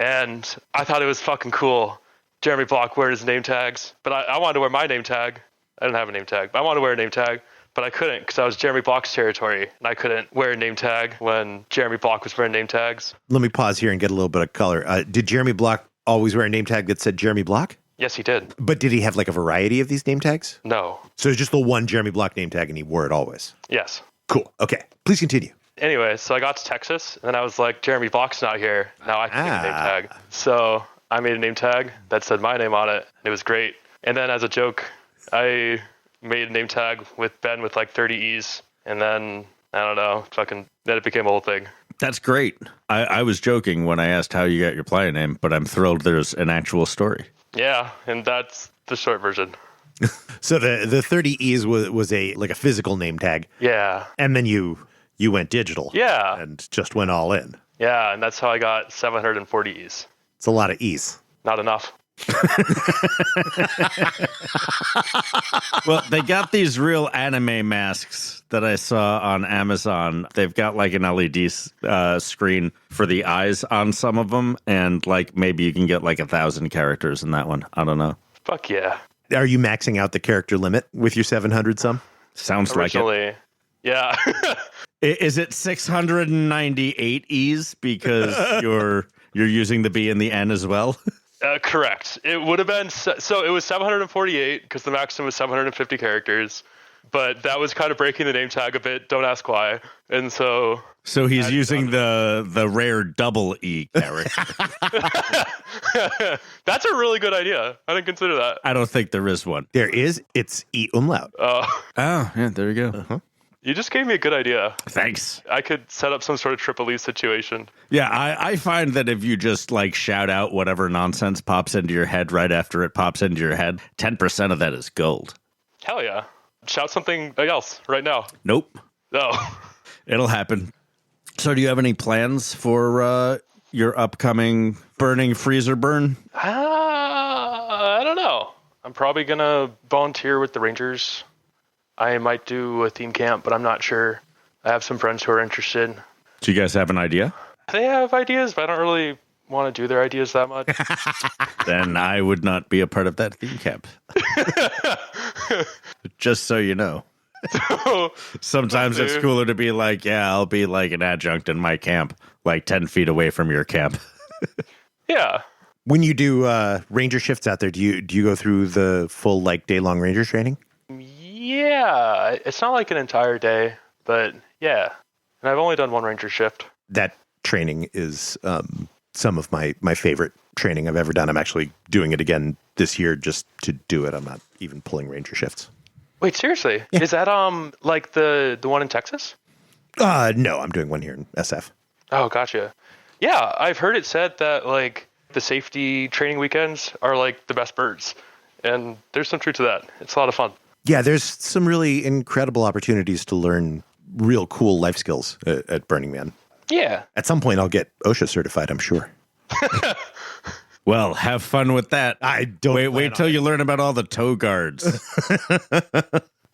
And I thought it was fucking cool. Jeremy Block wear his name tags. But I wanted to wear my name tag. I didn't have a name tag, but I wanted to wear a name tag. But I couldn't because I was Jeremy Block's territory. And I couldn't wear a name tag when Jeremy Block was wearing name tags. Let me pause here and get a little bit of color. Did Jeremy Block always wear a name tag that said Jeremy Block? Yes, he did. But did he have a variety of these name tags? No. So it's just the one Jeremy Block name tag and he wore it always? Yes. Cool. Okay. Please continue. Anyway, so I got to Texas, and I was like, Jeremy Block's not here. Now I can get a name tag. So I made a name tag that said my name on it, and it was great. And then as a joke, I made a name tag with Ben with 30 E's, and then, I don't know, then it became a whole thing. That's great. I was joking when I asked how you got your playa name, but I'm thrilled there's an actual story. Yeah, and that's the short version. So the 30 E's was a physical name tag. Yeah. And then you went digital. Yeah. And just went all in. Yeah, and that's how I got 740 E's. It's a lot of E's. Not enough. Well, they got these real anime masks that I saw on Amazon. They've got an LED screen for the eyes on some of them, and maybe you can get 1,000 characters in that one. I don't know. Fuck yeah. Are you maxing out the character limit with your 700 some? Sounds Originally, like it. Yeah. Is it 698 E's because you're using the B and the N as well? Correct. It would have been, so it was 748 because the maximum was 750 characters, but that was kind of breaking the name tag a bit. Don't ask why. And so he's using the rare double E character. That's a really good idea. I didn't consider that. I don't think there is one. There is. It's E umlaut. Oh, yeah, there you go. Uh-huh. You just gave me a good idea. Thanks. I could set up some sort of triple E situation. Yeah, I find that if you just shout out whatever nonsense pops into your head right after it pops into your head, 10% of that is gold. Hell yeah. Shout something else right now. Nope. No. It'll happen. So do you have any plans for your upcoming burning freezer burn? I don't know. I'm probably going to volunteer with the Rangers. I might do a theme camp, but I'm not sure. I have some friends who are interested. Do you guys have an idea? They have ideas, but I don't really want to do their ideas that much. Then I would not be a part of that theme camp. Just so you know. Sometimes it's cooler to be like, yeah, I'll be like an adjunct in my camp, like 10 feet away from your camp. Yeah. When you do ranger shifts out there, do you go through the full like day-long ranger training? Yeah. It's not like an entire day, but yeah. And I've only done one ranger shift. That training is some of my favorite training I've ever done. I'm actually doing it again this year just to do it. I'm not even pulling ranger shifts. Wait, seriously? Yeah. Is that like the one in Texas? No, I'm doing one here in SF. Oh, gotcha. Yeah, I've heard it said that like the safety training weekends are like the best birds. And there's some truth to that. It's a lot of fun. Yeah, there's some really incredible opportunities to learn real cool life skills at Burning Man. Yeah. At some point, I'll get OSHA certified, I'm sure. Well, have fun with that. I don't wait till you learn about all the toe guards.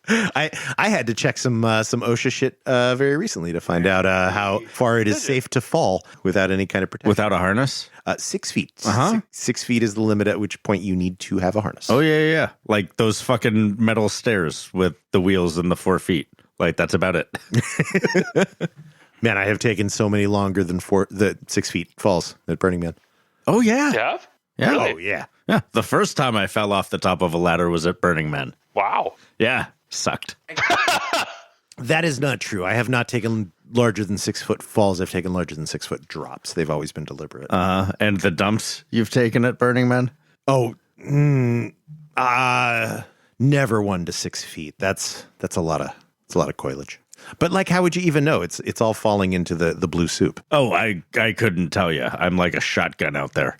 I had to check some OSHA shit very recently to find out how far it is safe to fall without any kind of protection. Without a harness? 6 feet. Uh-huh. 6 feet is the limit at which point you need to have a harness. Oh, yeah. Like those fucking metal stairs with the wheels and the 4 feet. Like, that's about it. Man, I have taken so many longer than 6 feet falls at Burning Man. Oh, yeah. Yeah? Yeah. Really? Oh, yeah. Yeah. The first time I fell off the top of a ladder was at Burning Man. Wow. Yeah. Sucked. That is not true. I have not taken larger than 6 foot falls. I've taken larger than 6 foot drops. They've always been deliberate. And the dumps you've taken at Burning Man? Oh, never 1 to 6 feet. That's a lot of coilage. But like, how would you even know? It's all falling into the blue soup. Oh, I couldn't tell you. I'm like a shotgun out there.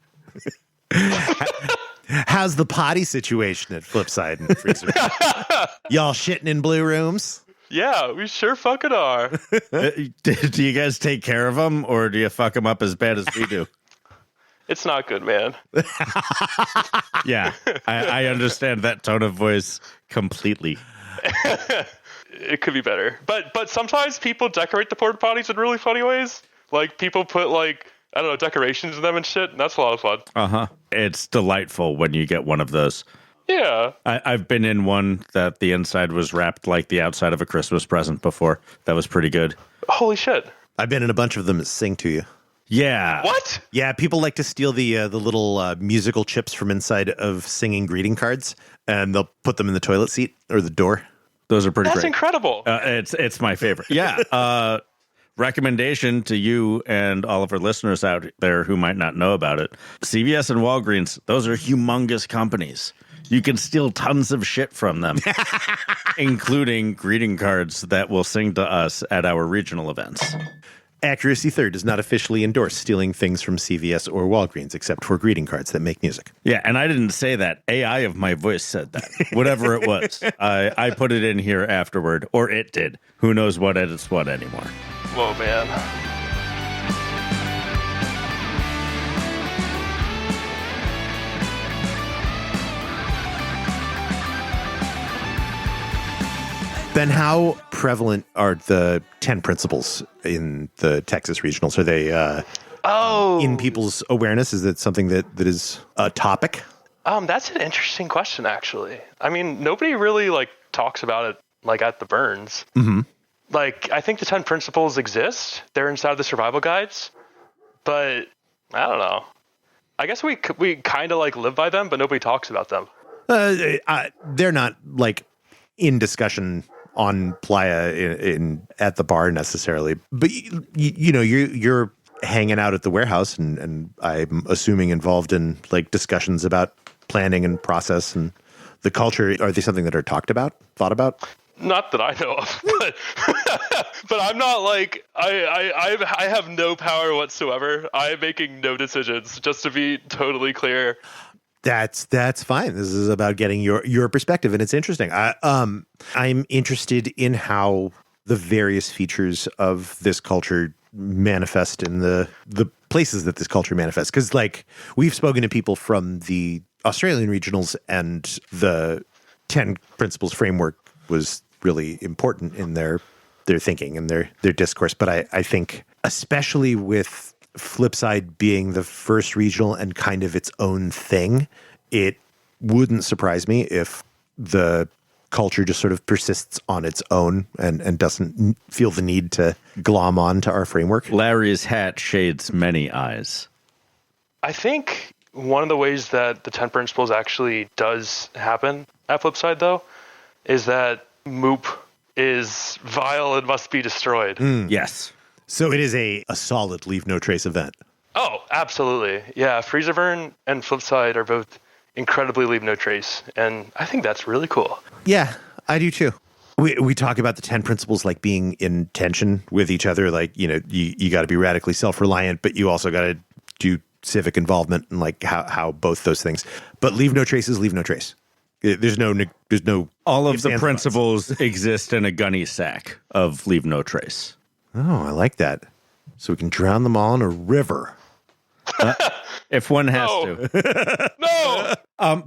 How's the potty situation at Flipside and Freezer? Y'all shitting in blue rooms? Yeah, we sure fucking are. Do you guys take care of them, or do you fuck them up as bad as we do? It's not good, man. Yeah, I understand that tone of voice completely. It could be better. But sometimes people decorate the porta potties in really funny ways. Like, people put, like, I don't know, decorations in them and shit, and that's a lot of fun. Uh-huh. It's delightful when you get one of those. Yeah. I've been in one that the inside was wrapped like the outside of a Christmas present before. That was pretty good. Holy shit. I've been in a bunch of them that sing to you. Yeah. What? Yeah, people like to steal the little musical chips from inside of singing greeting cards, and they'll put them in the toilet seat or the door. Those are pretty That's great. incredible. It's my favorite. Yeah. Recommendation to you and all of our listeners out there who might not know about it. CVS and Walgreens, those are humongous companies. You can steal tons of shit from them, including greeting cards that will sing to us at our regional events. Accuracy Third does not officially endorse stealing things from CVS or Walgreens, except for greeting cards that make music. Yeah, and I didn't say that. AI of my voice said that. Whatever it was. I put it in here afterward, or it did. Who knows what edits what anymore. Whoa, man. Ben, how prevalent are the 10 principles in the Texas regionals? Are they in people's awareness? Is it something that is a topic? That's an interesting question, actually. I mean, nobody really, like, talks about it, like, at the burns. Mm-hmm. Like, I think the 10 principles exist. They're inside the survival guides. But, I don't know. I guess we kind of, like, live by them, but nobody talks about them. They're not, like, in discussion on Playa at the bar necessarily. But, you know, you're hanging out at the warehouse and I'm assuming involved in, like, discussions about planning and process and the culture. Are they something that are talked about, thought about? Not that I know of, but I'm not like I have no power whatsoever. I am making no decisions. Just to be totally clear. That's fine. This is about getting your perspective, and it's interesting. I'm interested in how the various features of this culture manifest in the places that this culture manifests. Because, like, we've spoken to people from the Australian regionals, and the 10 principles framework was really important in their thinking and their discourse. But I think, especially with Flipside being the first regional and kind of its own thing, it wouldn't surprise me if the culture just sort of persists on its own and doesn't feel the need to glom on to our framework. Larry's hat shades many eyes. I think one of the ways that the 10 principles actually does happen at Flipside, though, is that Moop is vile and must be destroyed. Yes. So it is a solid leave no trace event. Oh, absolutely. Yeah, Freezerburn and Flipside are both incredibly leave no trace, and I think that's really cool. Yeah, I do too. We talk about the 10 principles like being in tension with each other. Like, you know, you got to be radically self-reliant, but you also got to do civic involvement, and like how both those things. But leave no trace is leave no trace. There's no all of the principles exist in a gunny sack of leave no trace. Oh, I like that. So we can drown them all in a river. If one has to. No!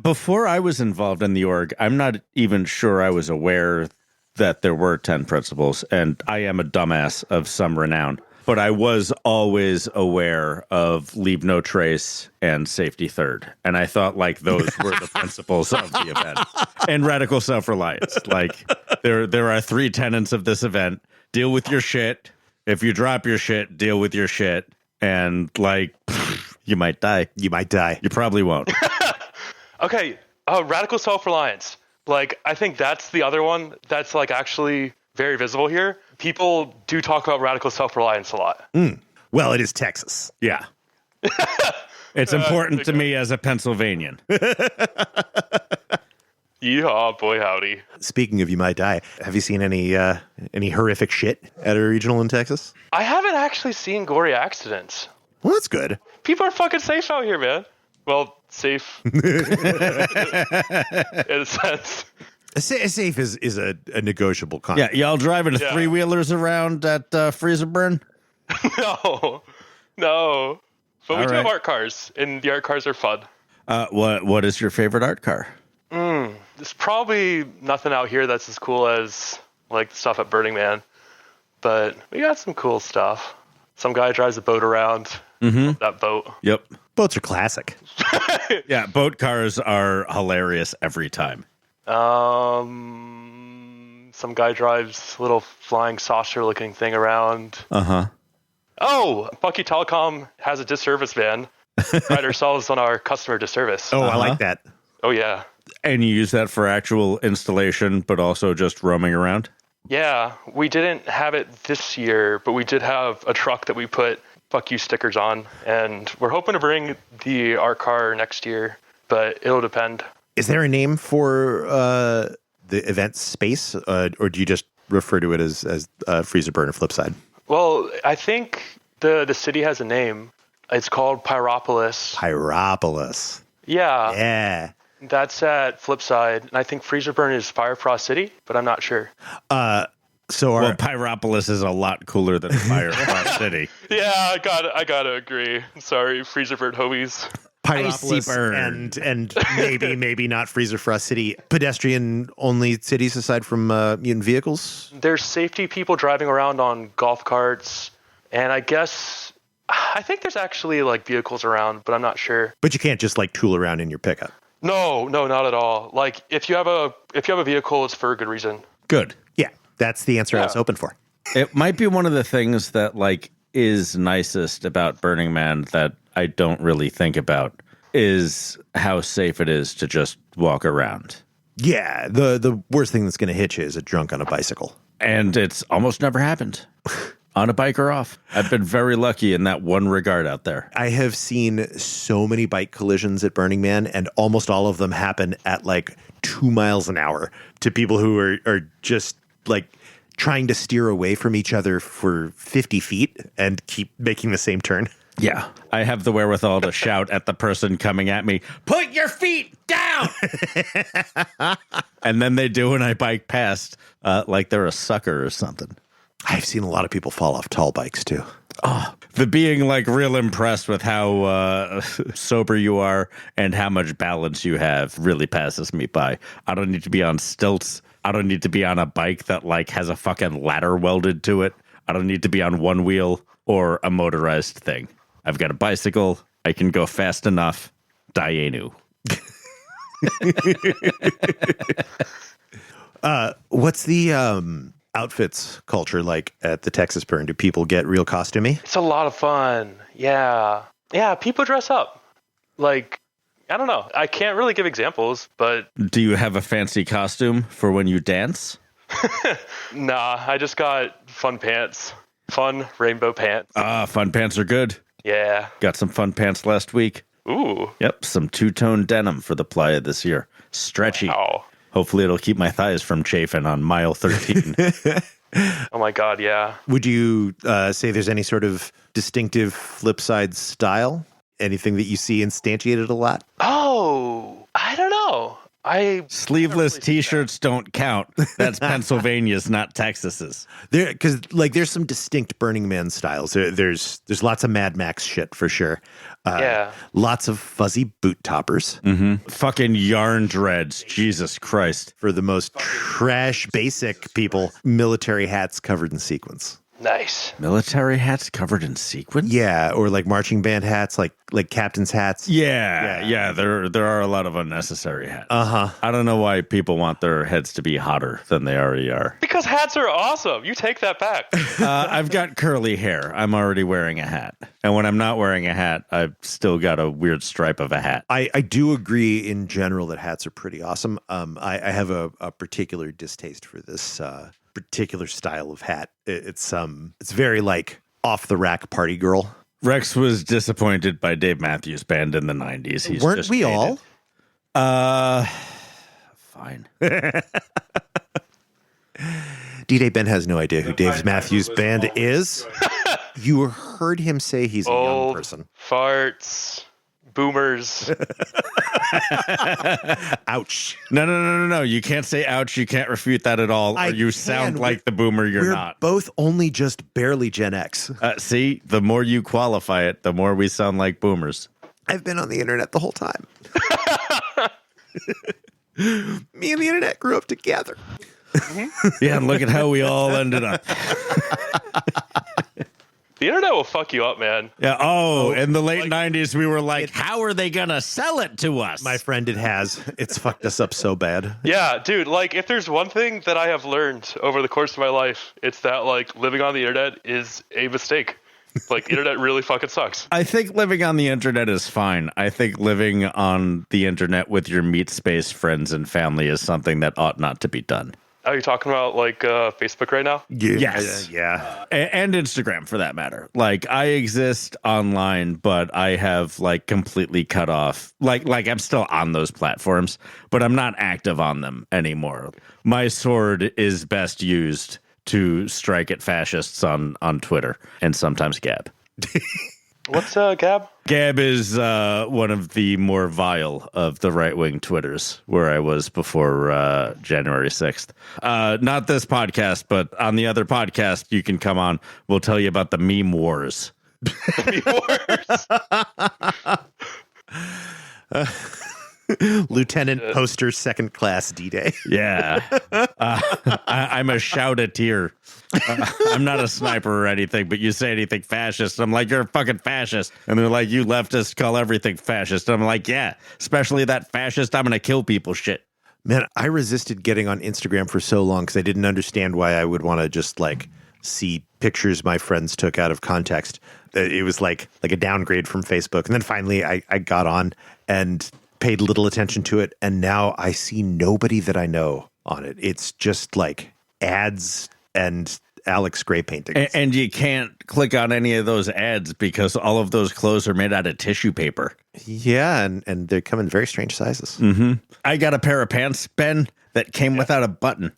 Before I was involved in the org, I'm not even sure I was aware that there were 10 principles, and I am a dumbass of some renown. But I was always aware of leave no trace and safety third. And I thought like those were the principles of the event. And radical self-reliance. Like there are 3 tenets of this event. Deal with your shit. If you drop your shit, deal with your shit. And like, you might die. You might die. You probably won't. Okay, radical self-reliance. Like, I think that's the other one that's like actually very visible here. People do talk about radical self-reliance a lot. Well, it is Texas. Yeah. It's important to me as a Pennsylvanian. Yeehaw, boy howdy. Speaking of you might die, have you seen any horrific shit at a regional in Texas? I haven't actually seen gory accidents. Well, that's good. People are fucking safe out here, man. Well, safe. In a sense. Safe is a negotiable concept. Yeah, y'all driving 3-wheelers around at Freezerburn? No. But we All do have right. art cars, and the art cars are fun. What is your favorite art car? There's probably nothing out here that's as cool as like the stuff at Burning Man, but we got some cool stuff. Some guy drives a boat around. That boat. Yep. Boats are classic. Yeah, boat cars are hilarious every time. Some guy drives a little flying saucer looking thing around. Uh-huh. Oh, You Telecom has a disservice van. Pride ourselves on our customer disservice. Oh, I like that. Oh, yeah. And you use that for actual installation, but also just roaming around? Yeah, we didn't have it this year, but we did have a truck that we put fuck you stickers on, and we're hoping to bring the art car next year, but it'll depend. Is there a name for the event space, or do you just refer to it as Freezerburn or Flipside? Well, I think the city has a name. It's called Pyropolis. Pyropolis. Yeah. Yeah. That's at Flipside, and I think Freezerburn is Firefrost City, but I'm not sure. Well, Pyropolis is a lot cooler than Firefrost City. Yeah, I gotta agree. Sorry, Freezerburn homies. Pyropolis and maybe not Freezer Frost City. Pedestrian only cities aside from mutant vehicles. There's safety people driving around on golf carts, and I think there's actually like vehicles around, but I'm not sure. But you can't just like tool around in your pickup. No, not at all. Like if you have a vehicle, it's for a good reason. Good. Yeah, that's the answer I was hoping for. It might be one of the things that like is nicest about Burning Man that I don't really think about is how safe it is to just walk around. Yeah, the worst thing that's going to hit you is a drunk on a bicycle. And it's almost never happened. On a bike or off. I've been very lucky in that one regard out there. I have seen so many bike collisions at Burning Man, and almost all of them happen at like 2 miles an hour to people who are just like trying to steer away from each other for 50 feet and keep making the same turn. Yeah. I have the wherewithal to shout at the person coming at me, "Put your feet down!" And then they do, and I bike past like they're a sucker or something. I've seen a lot of people fall off tall bikes too. The being like real impressed with how sober you are and how much balance you have really passes me by. I don't need to be on stilts. I don't need to be on a bike that like has a fucking ladder welded to it. I don't need to be on one wheel or a motorized thing. I've got a bicycle. I can go fast enough. Dayenu. What's the outfits culture like at the Texas Burn? Do people get real costumey? It's a lot of fun. Yeah. Yeah, people dress up. Like, I don't know. I can't really give examples, but... Do you have a fancy costume for when you dance? Nah, I just got fun pants. Fun rainbow pants. Fun pants are good. Yeah. Got some fun pants last week. Ooh. Yep, some two-tone denim for the playa this year. Stretchy. Wow. Hopefully it'll keep my thighs from chafing on mile 13. Oh my God, yeah. Would you say there's any sort of distinctive Flipside style? Anything that you see instantiated a lot? Oh, I don't know. Sleeveless T-shirts don't count. That's Pennsylvania's, not Texas's. Because there's some distinct Burning Man styles. There's lots of Mad Max shit for sure. Yeah. Lots of fuzzy boot toppers. Fucking yarn dreads. Jesus Christ. For the most trash basic people, military hats covered in sequins. Nice. Military hats covered in sequins? Yeah, or like marching band hats, like captain's hats. Yeah. There are a lot of unnecessary hats. I don't know why people want their heads to be hotter than they already are. Because hats are awesome. You take that back. I've got curly hair. I'm already wearing a hat. And when I'm not wearing a hat, I've still got a weird stripe of a hat. I do agree in general that hats are pretty awesome. I have a particular distaste for this particular style of hat. It's very like off the rack party girl. Rex was disappointed by Dave Matthews Band in the 90s. Weren't we all? Fine. D-Day Ben has no idea who Dave Matthews Band is. You heard him say he's a young person. Farts. Boomers. Ouch. No. You can't say ouch. You can't refute that at all. Or you sound like the boomer you're not. We're both only just barely Gen X. See, the more you qualify it, the more we sound like boomers. I've been on the internet the whole time. Me and the internet grew up together. Yeah, and look at how we all ended up. The internet will fuck you up, man. Yeah. Oh, in the late 90s, we were like, how are they going to sell it to us? My friend, it has. It's fucked us up so bad. Yeah, dude, like, if there's one thing that I have learned over the course of my life, it's that, like, living on the internet is a mistake. Like, the internet really fucking sucks. I think living on the internet is fine. I think living on the internet with your meat space friends and family is something that ought not to be done. Are you talking about, like, Facebook right now? Yes. Yeah. And Instagram, for that matter. Like, I exist online, but I have, like, completely cut off. Like I'm still on those platforms, but I'm not active on them anymore. My sword is best used to strike at fascists on Twitter and sometimes Gab. What's Gab? Gab is one of the more vile of the right-wing Twitters, where I was before January 6th. Not this podcast, but on the other podcast you can come on. We'll tell you about the meme wars. Lieutenant Poster, second class D-Day. Yeah. I'm a shouteteer. I'm not a sniper or anything, but you say anything fascist, I'm like, you're a fucking fascist. And they're like, you leftists call everything fascist. And I'm like, yeah, especially that fascist, I'm going to kill people shit. Man, I resisted getting on Instagram for so long because I didn't understand why I would want to just like see pictures my friends took out of context. It was like a downgrade from Facebook. And then finally I got on and paid little attention to it, and now I see nobody that I know on it. It's just like ads and Alex Gray paintings. And you can't click on any of those ads because all of those clothes are made out of tissue paper. Yeah, and they come in very strange sizes. Mm-hmm. I got a pair of pants, Ben, that came without a button.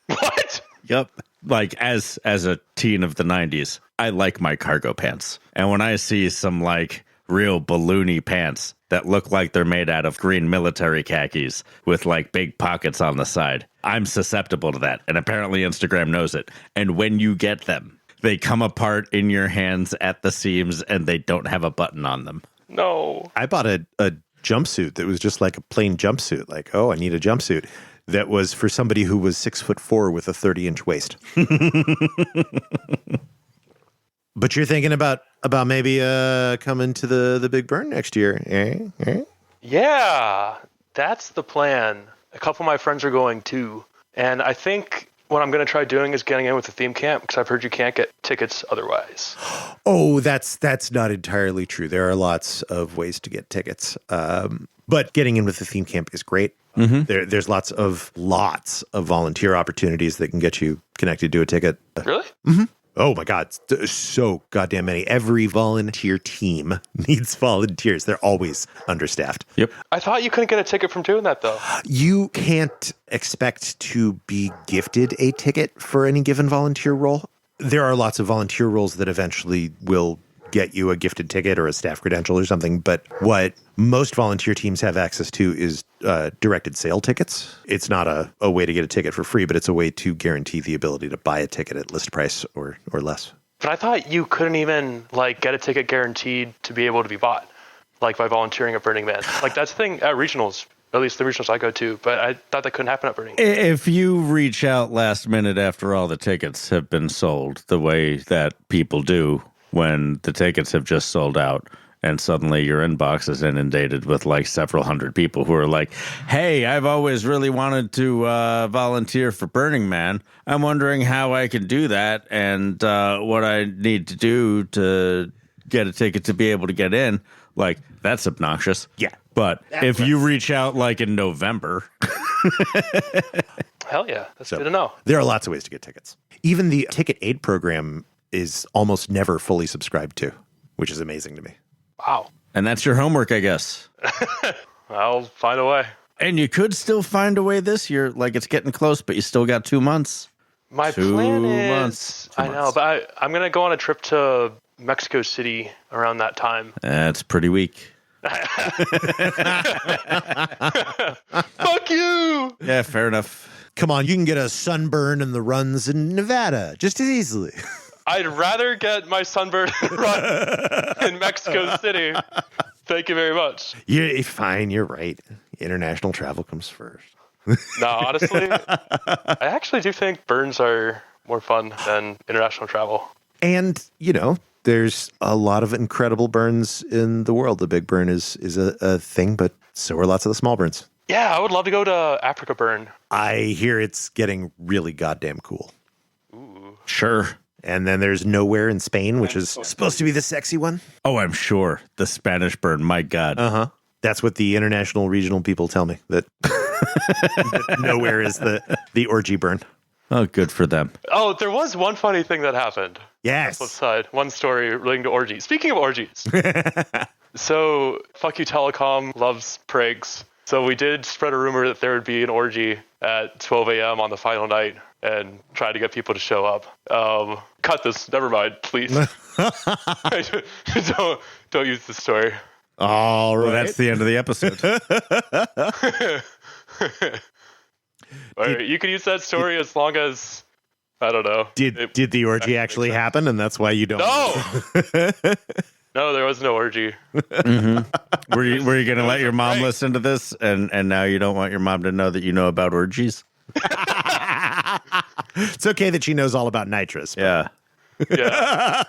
What? Yep. Like, as a teen of the 90s, I like my cargo pants. And when I see some, like, real balloony pants that look like they're made out of green military khakis with like big pockets on the side. I'm susceptible to that, and apparently Instagram knows it. And when you get them, they come apart in your hands at the seams, and they don't have a button on them. No. I bought a jumpsuit that was just like a plain jumpsuit. Like, oh, I need a jumpsuit. That was for somebody who was 6'4" with a 30-inch waist. But you're thinking about maybe coming to the Big Burn next year, eh? Yeah, that's the plan. A couple of my friends are going too. And I think what I'm going to try doing is getting in with the theme camp, because I've heard you can't get tickets otherwise. Oh, that's not entirely true. There are lots of ways to get tickets. But getting in with the theme camp is great. Mm-hmm. There's lots of volunteer opportunities that can get you connected to a ticket. Really? Mm-hmm. Oh my God, so goddamn many. Every volunteer team needs volunteers. They're always understaffed. Yep. I thought you couldn't get a ticket from doing that, though. You can't expect to be gifted a ticket for any given volunteer role. There are lots of volunteer roles that eventually will get you a gifted ticket or a staff credential or something. But what most volunteer teams have access to is directed sale tickets. It's not a way to get a ticket for free, but it's a way to guarantee the ability to buy a ticket at list price or less. But I thought you couldn't even get a ticket guaranteed to be able to be bought, by volunteering at Burning Man. That's the thing at regionals, at least the regionals I go to. But I thought that couldn't happen at Burning. If you reach out last minute after all the tickets have been sold, the way that people do when the tickets have just sold out, and suddenly your inbox is inundated with several hundred people who are like, hey, I've always really wanted to volunteer for Burning Man. I'm wondering how I can do that and what I need to do to get a ticket to be able to get in. That's obnoxious. Yeah. But if you reach out in November. Hell yeah. That's good to know. There are lots of ways to get tickets. Even the Ticket Aid program is almost never fully subscribed to, which is amazing to me. Wow. And that's your homework, I guess. I'll find a way. And you could still find a way this year. It's getting close, but you still got 2 months. My plan is, I know, but I'm going to go on a trip to Mexico City around that time. That's pretty weak. Fuck you! Yeah, fair enough. Come on, you can get a sunburn in the runs in Nevada just as easily. I'd rather get my sunburn run in Mexico City. Thank you very much. You're fine. You're right. International travel comes first. No, honestly, I actually do think burns are more fun than international travel. And, there's a lot of incredible burns in the world. The big burn is a thing, but so are lots of the small burns. Yeah, I would love to go to Africa Burn. I hear it's getting really goddamn cool. Ooh. Sure. And then there's Nowhere in Spain, which is supposed to be the sexy one. Oh, I'm sure. The Spanish burn. My God. Uh-huh. That's what the international regional people tell me, that, that Nowhere is the orgy burn. Oh, good for them. Oh, there was one funny thing that happened. Yes. Flipside. One story relating to orgies. Speaking of orgies. So, fuck you, Telecom loves prigs. So we did spread a rumor that there would be an orgy at 12 a.m. on the final night and try to get people to show up. Cut this. Never mind, please. Don't use this story. All right. Well, that's the end of the episode. All right, you can use that story as long as, I don't know. Did the orgy actually happen, and that's why you don't? No! No, there was no orgy. Mm-hmm. Were you going to let your mom listen to this, and now you don't want your mom to know that you know about orgies? It's okay that she knows all about nitrous. Yeah. Yeah.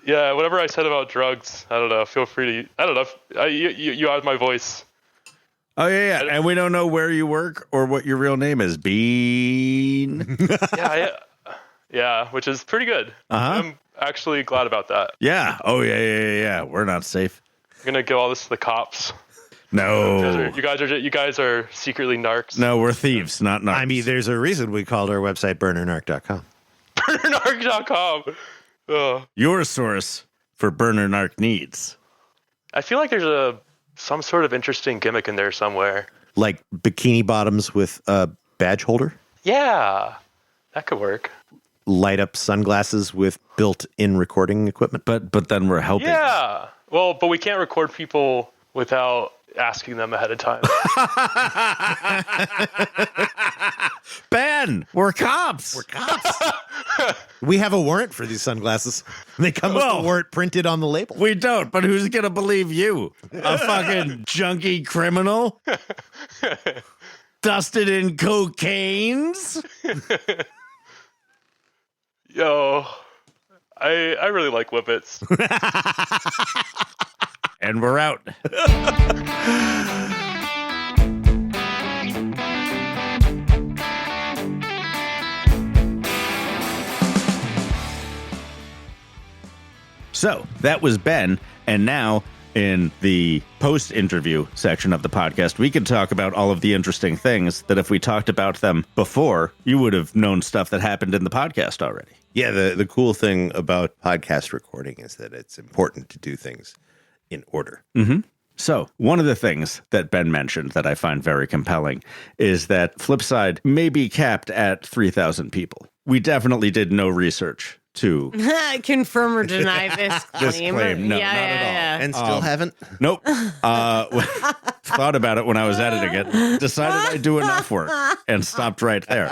Yeah, whatever I said about drugs, I don't know. Feel free to, I don't know. You have my voice. Oh, yeah. And we don't know where you work or what your real name is. Bean. Yeah, which is pretty good. Uh-huh. I'm actually glad about that. Yeah. Oh, yeah. We're not safe. I'm going to give all this to the cops. No. You guys are secretly narcs. No, we're thieves, not narcs. I mean, there's a reason we called our website burnernarc.com. Burnernarc.com. Oh. Your source for burner narc needs. I feel like there's some sort of interesting gimmick in there somewhere. Like bikini bottoms with a badge holder? Yeah, that could work. Light up sunglasses with built-in recording equipment? But then we're helping. Yeah. Well, but we can't record people without asking them ahead of time. Ben, we're cops. We're cops. We have a warrant for these sunglasses. They come with the warrant printed on the label. We don't, but who's going to believe you? A fucking junkie criminal? Dusted in cocaines? Yo, I really like Whippets. And we're out. So that was Ben, and now in the post-interview section of the podcast, we can talk about all of the interesting things that if we talked about them before, you would have known stuff that happened in the podcast already. Yeah, the cool thing about podcast recording is that it's important to do things in order. Mm-hmm. So one of the things that Ben mentioned that I find very compelling is that Flipside may be capped at 3,000 people. We definitely did no research to confirm or deny this claim. This claim. No, not at all. And still haven't? Nope. Thought about it when I was editing it. Decided I'd do enough work and stopped right there.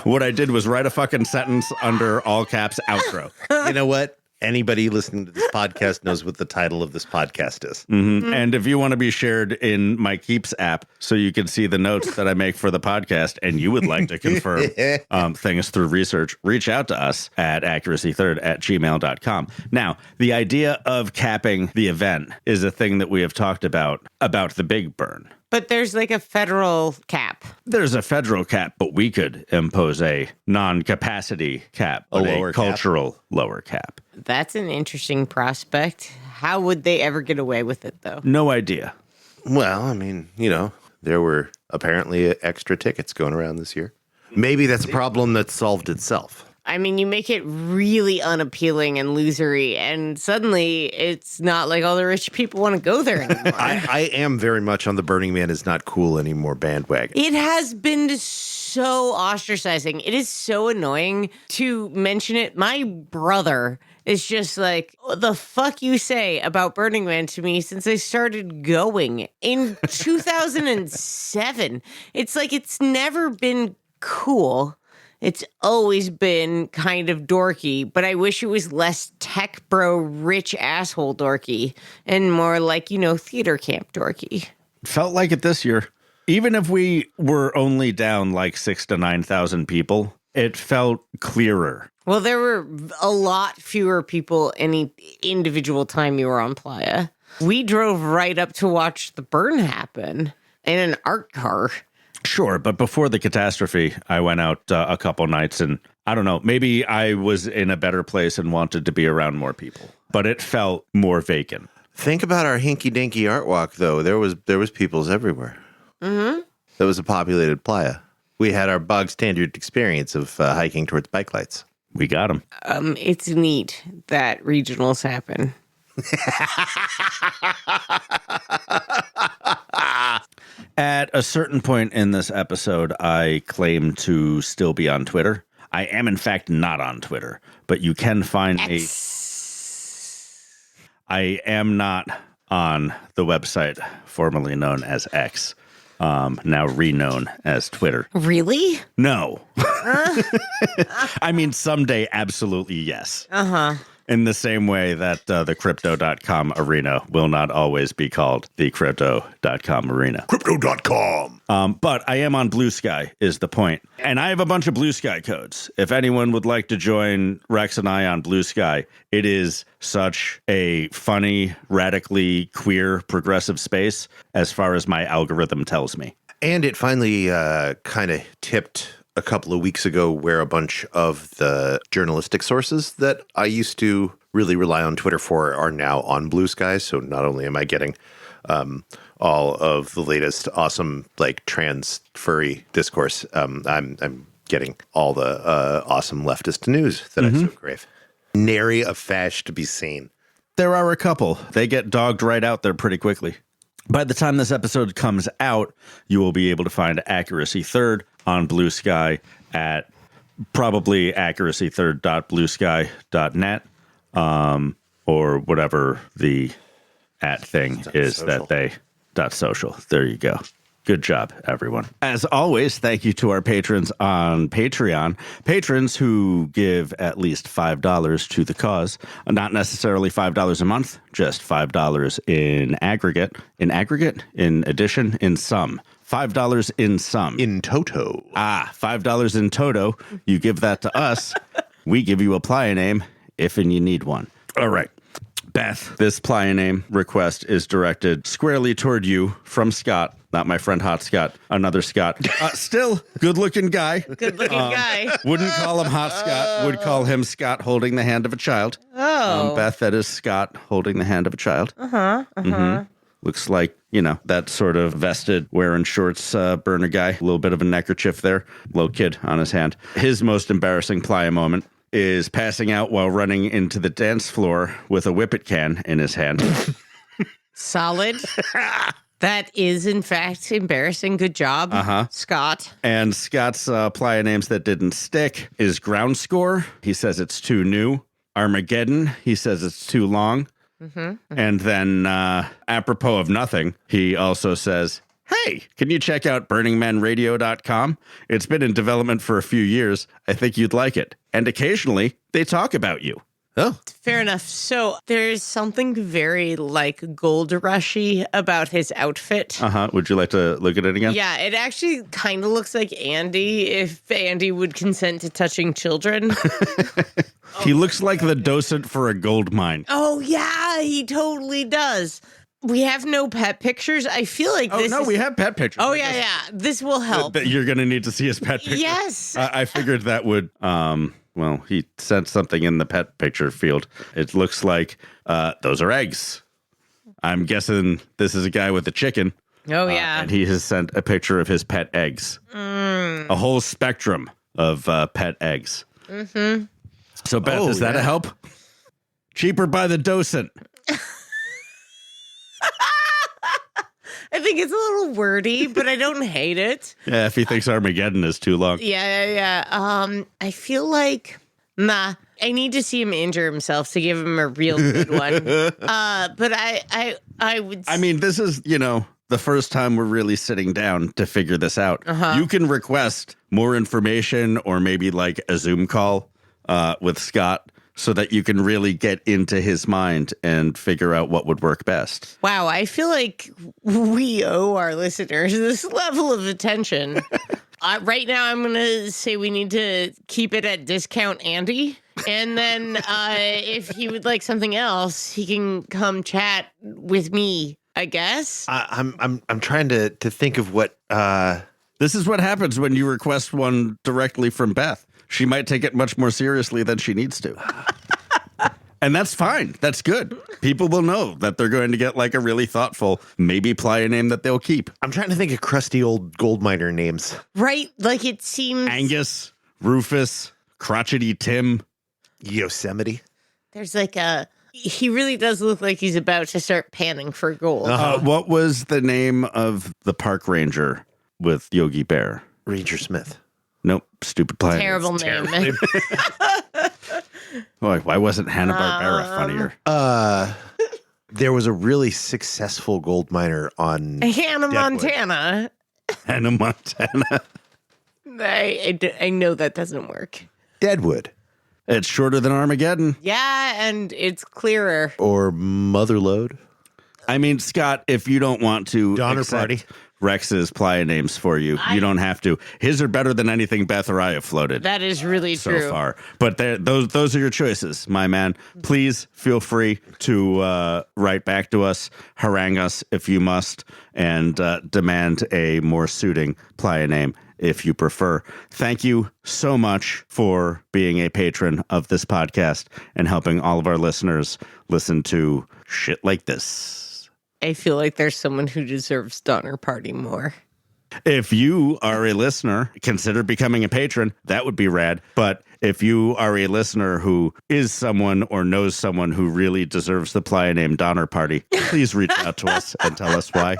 What I did was write a fucking sentence under all caps outro. You know what? Anybody listening to this podcast knows what the title of this podcast is. Mm-hmm. And if you want to be shared in my Keeps app so you can see the notes that I make for the podcast and you would like to confirm things through research, reach out to us at accuracythird@gmail.com. Now, the idea of capping the event is a thing that we have talked about the Big Burn. But there's like a federal cap. There's a federal cap, but we could impose a non-capacity cap, A lower cap. cultural lower cap. That's an interesting prospect. How would they ever get away with it, though? No idea. Well, I mean, there were apparently extra tickets going around this year. Maybe that's a problem that solved itself. I mean, you make it really unappealing and losery, and suddenly it's not like all the rich people want to go there anymore. I am very much on the Burning Man is not cool anymore bandwagon. It has been so ostracizing. It is so annoying to mention it. My brother is just like, what the fuck you say about Burning Man to me since I started going in 2007. It's like it's never been cool. It's always been kind of dorky, but I wish it was less tech bro, rich asshole dorky and more like, theater camp dorky. Felt like it this year. Even if we were only down like 6,000 to 9,000 people, it felt clearer. Well, there were a lot fewer people any individual time you were on Playa. We drove right up to watch the burn happen in an art car. Sure, but before the catastrophe, I went out a couple nights and I don't know, maybe I was in a better place and wanted to be around more people, but it felt more vacant. Think about our hinky-dinky art walk, though. There was peoples everywhere. Mm-hmm. That was a populated playa. We had our bog standard experience of hiking towards bike lights. We got them. It's neat that regionals happen. At a certain point in this episode, I claim to still be on Twitter. I am, in fact, not on Twitter, but you can find me. I am not on the website formerly known as X, now reknown as Twitter. Really? No. I mean, someday, absolutely yes. Uh-huh. In the same way that the Crypto.com arena will not always be called the Crypto.com arena. Crypto.com. But I am on Blue Sky is the point. And I have a bunch of Blue Sky codes. If anyone would like to join Rex and I on Blue Sky, it is such a funny, radically queer, progressive space as far as my algorithm tells me. And it finally kind of tipped a couple of weeks ago where a bunch of the journalistic sources that I used to really rely on Twitter for are now on Blue Sky. So not only am I getting all of the latest awesome like trans furry discourse, I'm getting all the awesome leftist news that I so crave. Nary a fash to be seen. There are a couple. They get dogged right out there pretty quickly. By the time this episode comes out, you will be able to find Accuracy Third on Blue Sky at probably accuracythird.bluesky.net or whatever the @ thing is social. that they Social. There you go. Good job, everyone. As always, thank you to our patrons on Patreon. Patrons who give at least $5 to the cause. Not necessarily $5 a month, just $5 in aggregate. In addition, in sum. $5 in sum. In toto. $5 in toto. You give that to us. We give you a playa name if and you need one. All right. Beth, this playa name request is directed squarely toward you from Scott. Not my friend Hot Scott, another Scott. Still, good-looking guy. Good-looking guy. Wouldn't call him Hot Scott. Would call him Scott holding the hand of a child. Oh. Beth, that is Scott holding the hand of a child. Looks like, that sort of vested, wearing shorts, burner guy. A little bit of a neckerchief there. Little kid on his hand. His most embarrassing playa moment is passing out while running into the dance floor with a whippet can in his hand. Solid. That is, in fact, embarrassing. Good job, Scott. And Scott's playa names that didn't stick is Ground Score. He says it's too new. Armageddon. He says it's too long. And then, apropos of nothing, he also says, hey, can you check out burningmanradio.com? It's been in development for a few years. I think you'd like it. And occasionally, they talk about you. Oh, Fair enough. So there's something very gold rushy about his outfit. Would you like to look at it again? Yeah, it actually kind of looks like Andy if Andy would consent to touching children. He looks like the docent for a gold mine. Oh, yeah, he totally does. We have no pet pictures. I feel like this is... we have pet pictures. Oh, yeah. This will help. You're going to need to see his pet picture. Yes. I figured that would... Well, he sent something in the pet picture field. It looks like those are eggs. I'm guessing this is a guy with a chicken. Oh, yeah. And he has sent a picture of his pet eggs. A whole spectrum of pet eggs. So, Beth, is that a help? Cheaper by the docent. I think it's a little wordy, but I don't hate it. Yeah, if he thinks Armageddon is too long. Yeah. I feel like, I need to see him injure himself to give him a real good one. But I would... I mean, this is, the first time we're really sitting down to figure this out. You can request more information or maybe a Zoom call with Scott so that you can really get into his mind and figure out what would work best. Wow, I feel like we owe our listeners this level of attention. Right now, I'm going to say we need to keep it at discount Andy. And then if he would like something else, he can come chat with me, I guess. I'm trying to think of what... This is what happens when you request one directly from Beth. She might take it much more seriously than she needs to. And that's fine. That's good. People will know that they're going to get a really thoughtful, maybe playa name that they'll keep. I'm trying to think of crusty old gold miner names. Right? It seems... Angus, Rufus, Crotchety Tim. Yosemite. There's he really does look like he's about to start panning for gold. What was the name of the park ranger with Yogi Bear? Ranger Smith. Nope. Stupid playa. Terrible name. Why wasn't Hanna-Barbera funnier? There was a really successful gold miner on Hannah Deadwood. Montana. Hannah Montana. I know that doesn't work. Deadwood. It's shorter than Armageddon. Yeah, and it's clearer. Or Motherlode. I mean, Scott, if you don't want to Donner accept Party. Rex's playa names for you, you don't have to. His are better than anything Beth or I have floated. That is really so true. far. But those are your choices, my man. Please feel free to write back to us, harangue us if you must, and demand a more suiting playa name if you prefer. Thank you so much for being a patron of this podcast and helping all of our listeners listen to shit like this. I feel like there's someone who deserves Donner Party more. If you are a listener, consider becoming a patron. That would be rad. But if you are a listener who is someone or knows someone who really deserves the playa name Donner Party, please reach out to us and tell us why.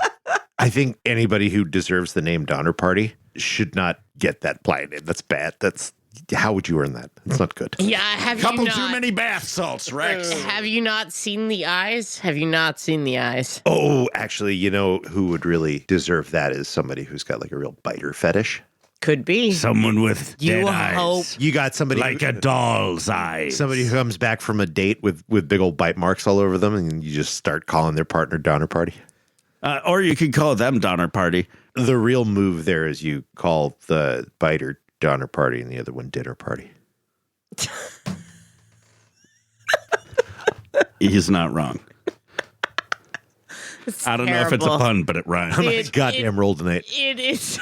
I think anybody who deserves the name Donner Party should not get that playa name. That's bad. That's How would you earn that? It's not good. Yeah, have Couple you not, too many bath salts, Rex. Have you not seen the eyes? Have you not seen the eyes? Oh, actually, you know who would really deserve that is somebody who's got like a real biter fetish. Could be. Someone with You dead hope. eyes. You got somebody Like a doll's eyes. somebody who comes back from a date with big old bite marks all over them, and you just start calling their partner Donner Party. Or you could call them Donner Party. The real move there is you call the biter Donner Party and the other one Dinner Party. He's not wrong. I don't know if it's a terrible. pun, but it rhymes. I'm on a It- goddamn roll tonight. It is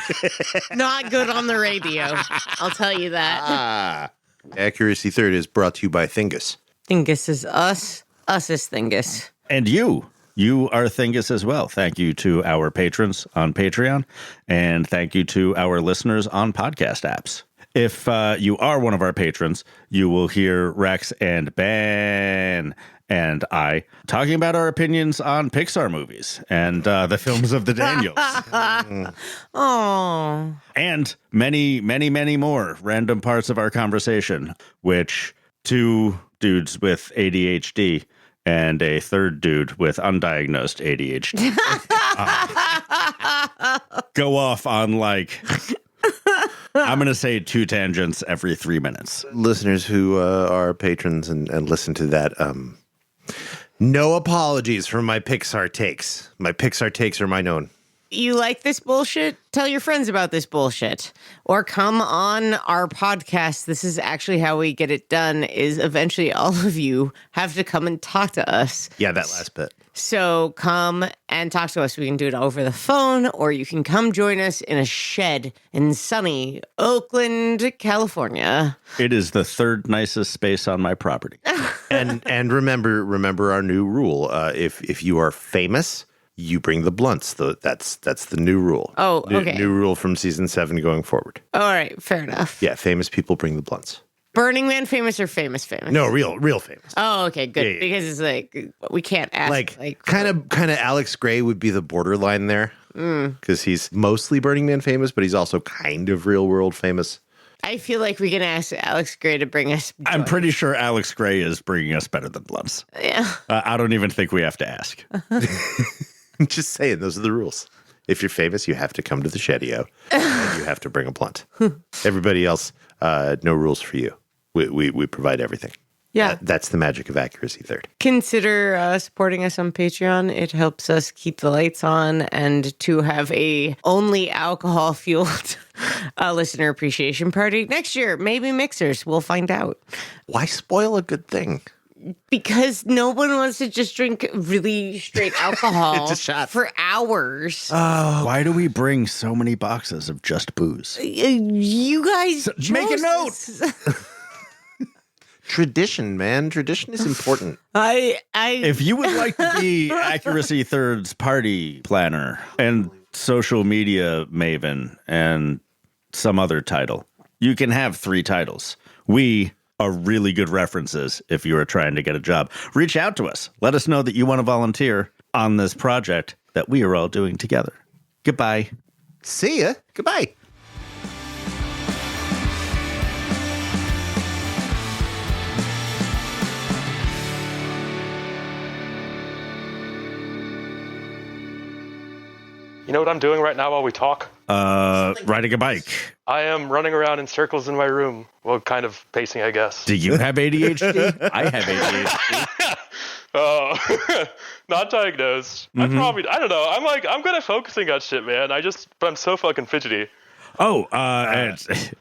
not good on the radio. I'll tell you that. Accuracy Third is brought to you by Thingus. Thingus is us. Us is Thingus. And you are Thingus as well. Thank you to our patrons on Patreon, and thank you to our listeners on podcast apps. If you are one of our patrons, you will hear Rex and Ben and I talking about our opinions on Pixar movies and the films of the Daniels. Oh, And many, many, many more random parts of our conversation, which two dudes with ADHD and a third dude with undiagnosed ADHD go off on like, I'm going to say 2 tangents every 3 minutes. Listeners who are patrons and listen to that, no apologies for my Pixar takes. My Pixar takes are mine own. you like this bullshit? Tell your friends about this bullshit. Or come on our podcast. This is actually how we get it done, is eventually all of you have to come and talk to us. Yeah, that last bit. So come and talk to us. We can do it over the phone, or you can come join us in a shed in sunny Oakland, California. It is the third nicest space on my property. And remember our new rule. If you are famous, you bring the blunts. That's the new rule. Oh, okay. New rule from season 7 going forward. All right, fair enough. Yeah, famous people bring the blunts. Burning Man famous or famous? No, real famous. Oh, okay, good. Yeah, yeah. Because it's like, we can't ask. Like kind of Alex Gray would be the borderline there. Because he's mostly Burning Man famous, but he's also kind of real world famous. I feel like we can ask Alex Gray to bring us. I'm pretty sure Alex Gray is bringing us better than blunts. Yeah. I don't even think we have to ask. Just saying, those are the rules. If you're famous, you have to come to the Shedio, and you have to bring a blunt. Everybody else, no rules for you. We provide everything. Yeah. That's the magic of Accuracy Third. Consider supporting us on Patreon. It helps us keep the lights on and to have a only alcohol fueled listener appreciation party next year. Maybe mixers. We'll find out. Why spoil a good thing? Because no one wants to just drink really straight alcohol Just shots. for hours. Why do we bring so many boxes of just booze? You guys make a chose note. this. Tradition, man. Tradition is important. If you would like to be Accuracy Third's party planner and social media maven and some other title, you can have 3 titles. We are really good references if you are trying to get a job. Reach out to us. Let us know that you want to volunteer on this project that we are all doing together. Goodbye. See ya. Goodbye. You know what I'm doing right now while we talk? Riding a bike. I am running around in circles in my room. Well, kind of pacing, I guess. Do you have ADHD? I have ADHD. Oh, not diagnosed. I don't know. I'm good at focusing on shit, man. But I'm so fucking fidgety. Oh,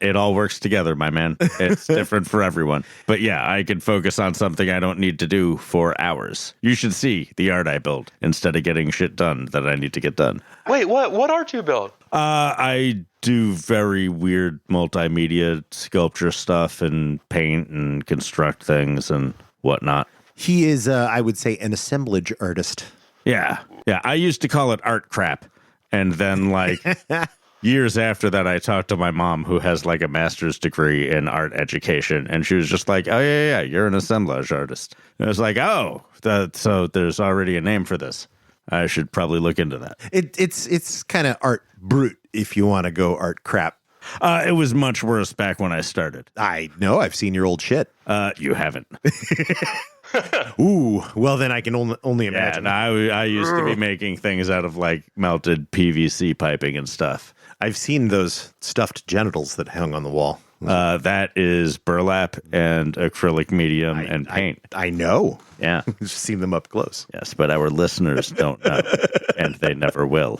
it all works together, my man. It's different for everyone. But yeah, I can focus on something I don't need to do for hours. You should see the art I build instead of getting shit done that I need to get done. Wait, what art do you build? I do very weird multimedia sculpture stuff and paint and construct things and whatnot. He is, I would say, an assemblage artist. Yeah. I used to call it art crap. And then, like, years after that, I talked to my mom, who has, like, a master's degree in art education. And she was just like, oh, yeah, you're an assemblage artist. And I was like, oh, so there's already a name for this. I should probably look into that. It's kind of art brute if you want to go art crap. It was much worse back when I started. I know. I've seen your old shit. You haven't. Ooh, well, then I can only Yeah, imagine. and I used to be making things out of like melted PVC piping and stuff. I've seen those stuffed genitals that hung on the wall. That is burlap and acrylic medium and paint. I know. Yeah. I've seen them up close. Yes, but our listeners don't know, and they never will.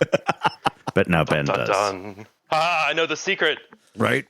But now Ben Dun, does. dun. Ah, I know the secret. Right?